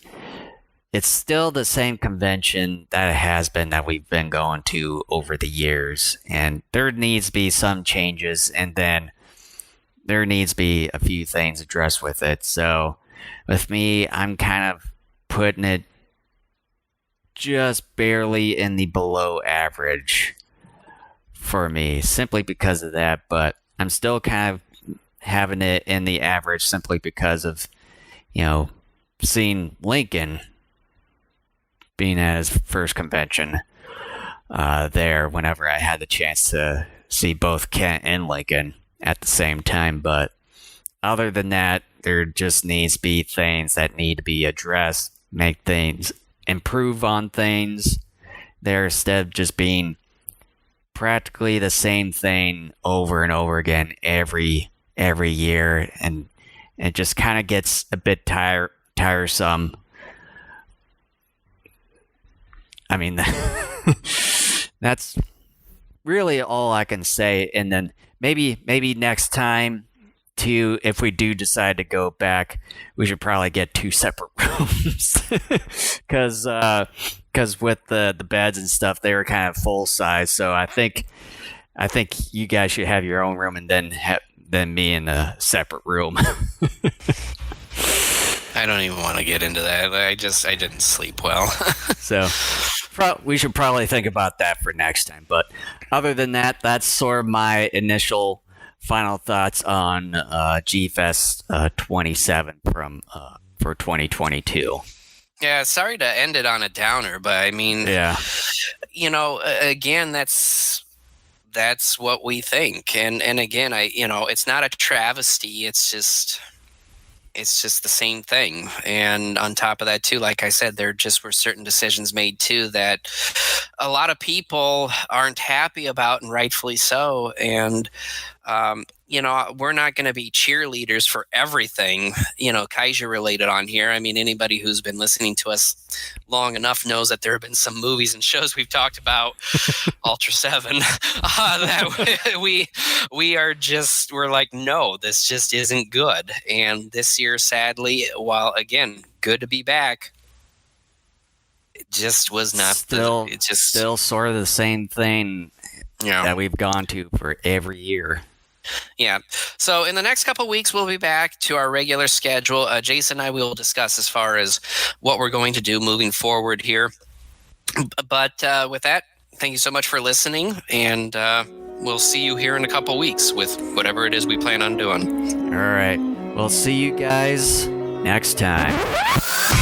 it's still the same convention that it has been, that we've been going to over the years. And there needs to be some changes, and then there needs to be a few things addressed with it. So with me, I'm kind of putting it just barely in the below average for me, simply because of that. But I'm still kind of having it in the average simply because of, seeing Lincoln being at his first convention there, whenever I had the chance to see both Kent and Lincoln at the same time. But other than that, there just needs to be things that need to be addressed, make things, improve on things there, instead of just being practically the same thing over and over again every year, and it just kind of gets a bit tiresome. I mean, that's really all I can say. And then maybe next time, too, if we do decide to go back, we should probably get 2 separate rooms, because with the beds and stuff, they were kind of full size. So I think you guys should have your own room, and then me in a separate room. I don't even want to get into that. I didn't sleep well. So we should probably think about that for next time. But other than that, that's sort of my initial final thoughts on GFEST 27 for 2022. Yeah, sorry to end it on a downer, but I mean, yeah, again, that's what we think, and again, it's not a travesty. It's just the same thing. And on top of that, too, like I said, there just were certain decisions made too that a lot of people aren't happy about, and rightfully so. And we're not going to be cheerleaders for everything, kaiju related on here. I mean, anybody who's been listening to us long enough knows that there have been some movies and shows we've talked about, Ultra 7, that we're like, no, this just isn't good. And this year, sadly, while again, good to be back, it just was not. Still, It just still sort of the same thing yeah. that we've gone to for every year. Yeah. So in the next couple of weeks, we'll be back to our regular schedule. Jason and I will discuss as far as what we're going to do moving forward here. But with that, thank you so much for listening, and we'll see you here in a couple of weeks with whatever it is we plan on doing. All right. We'll see you guys next time.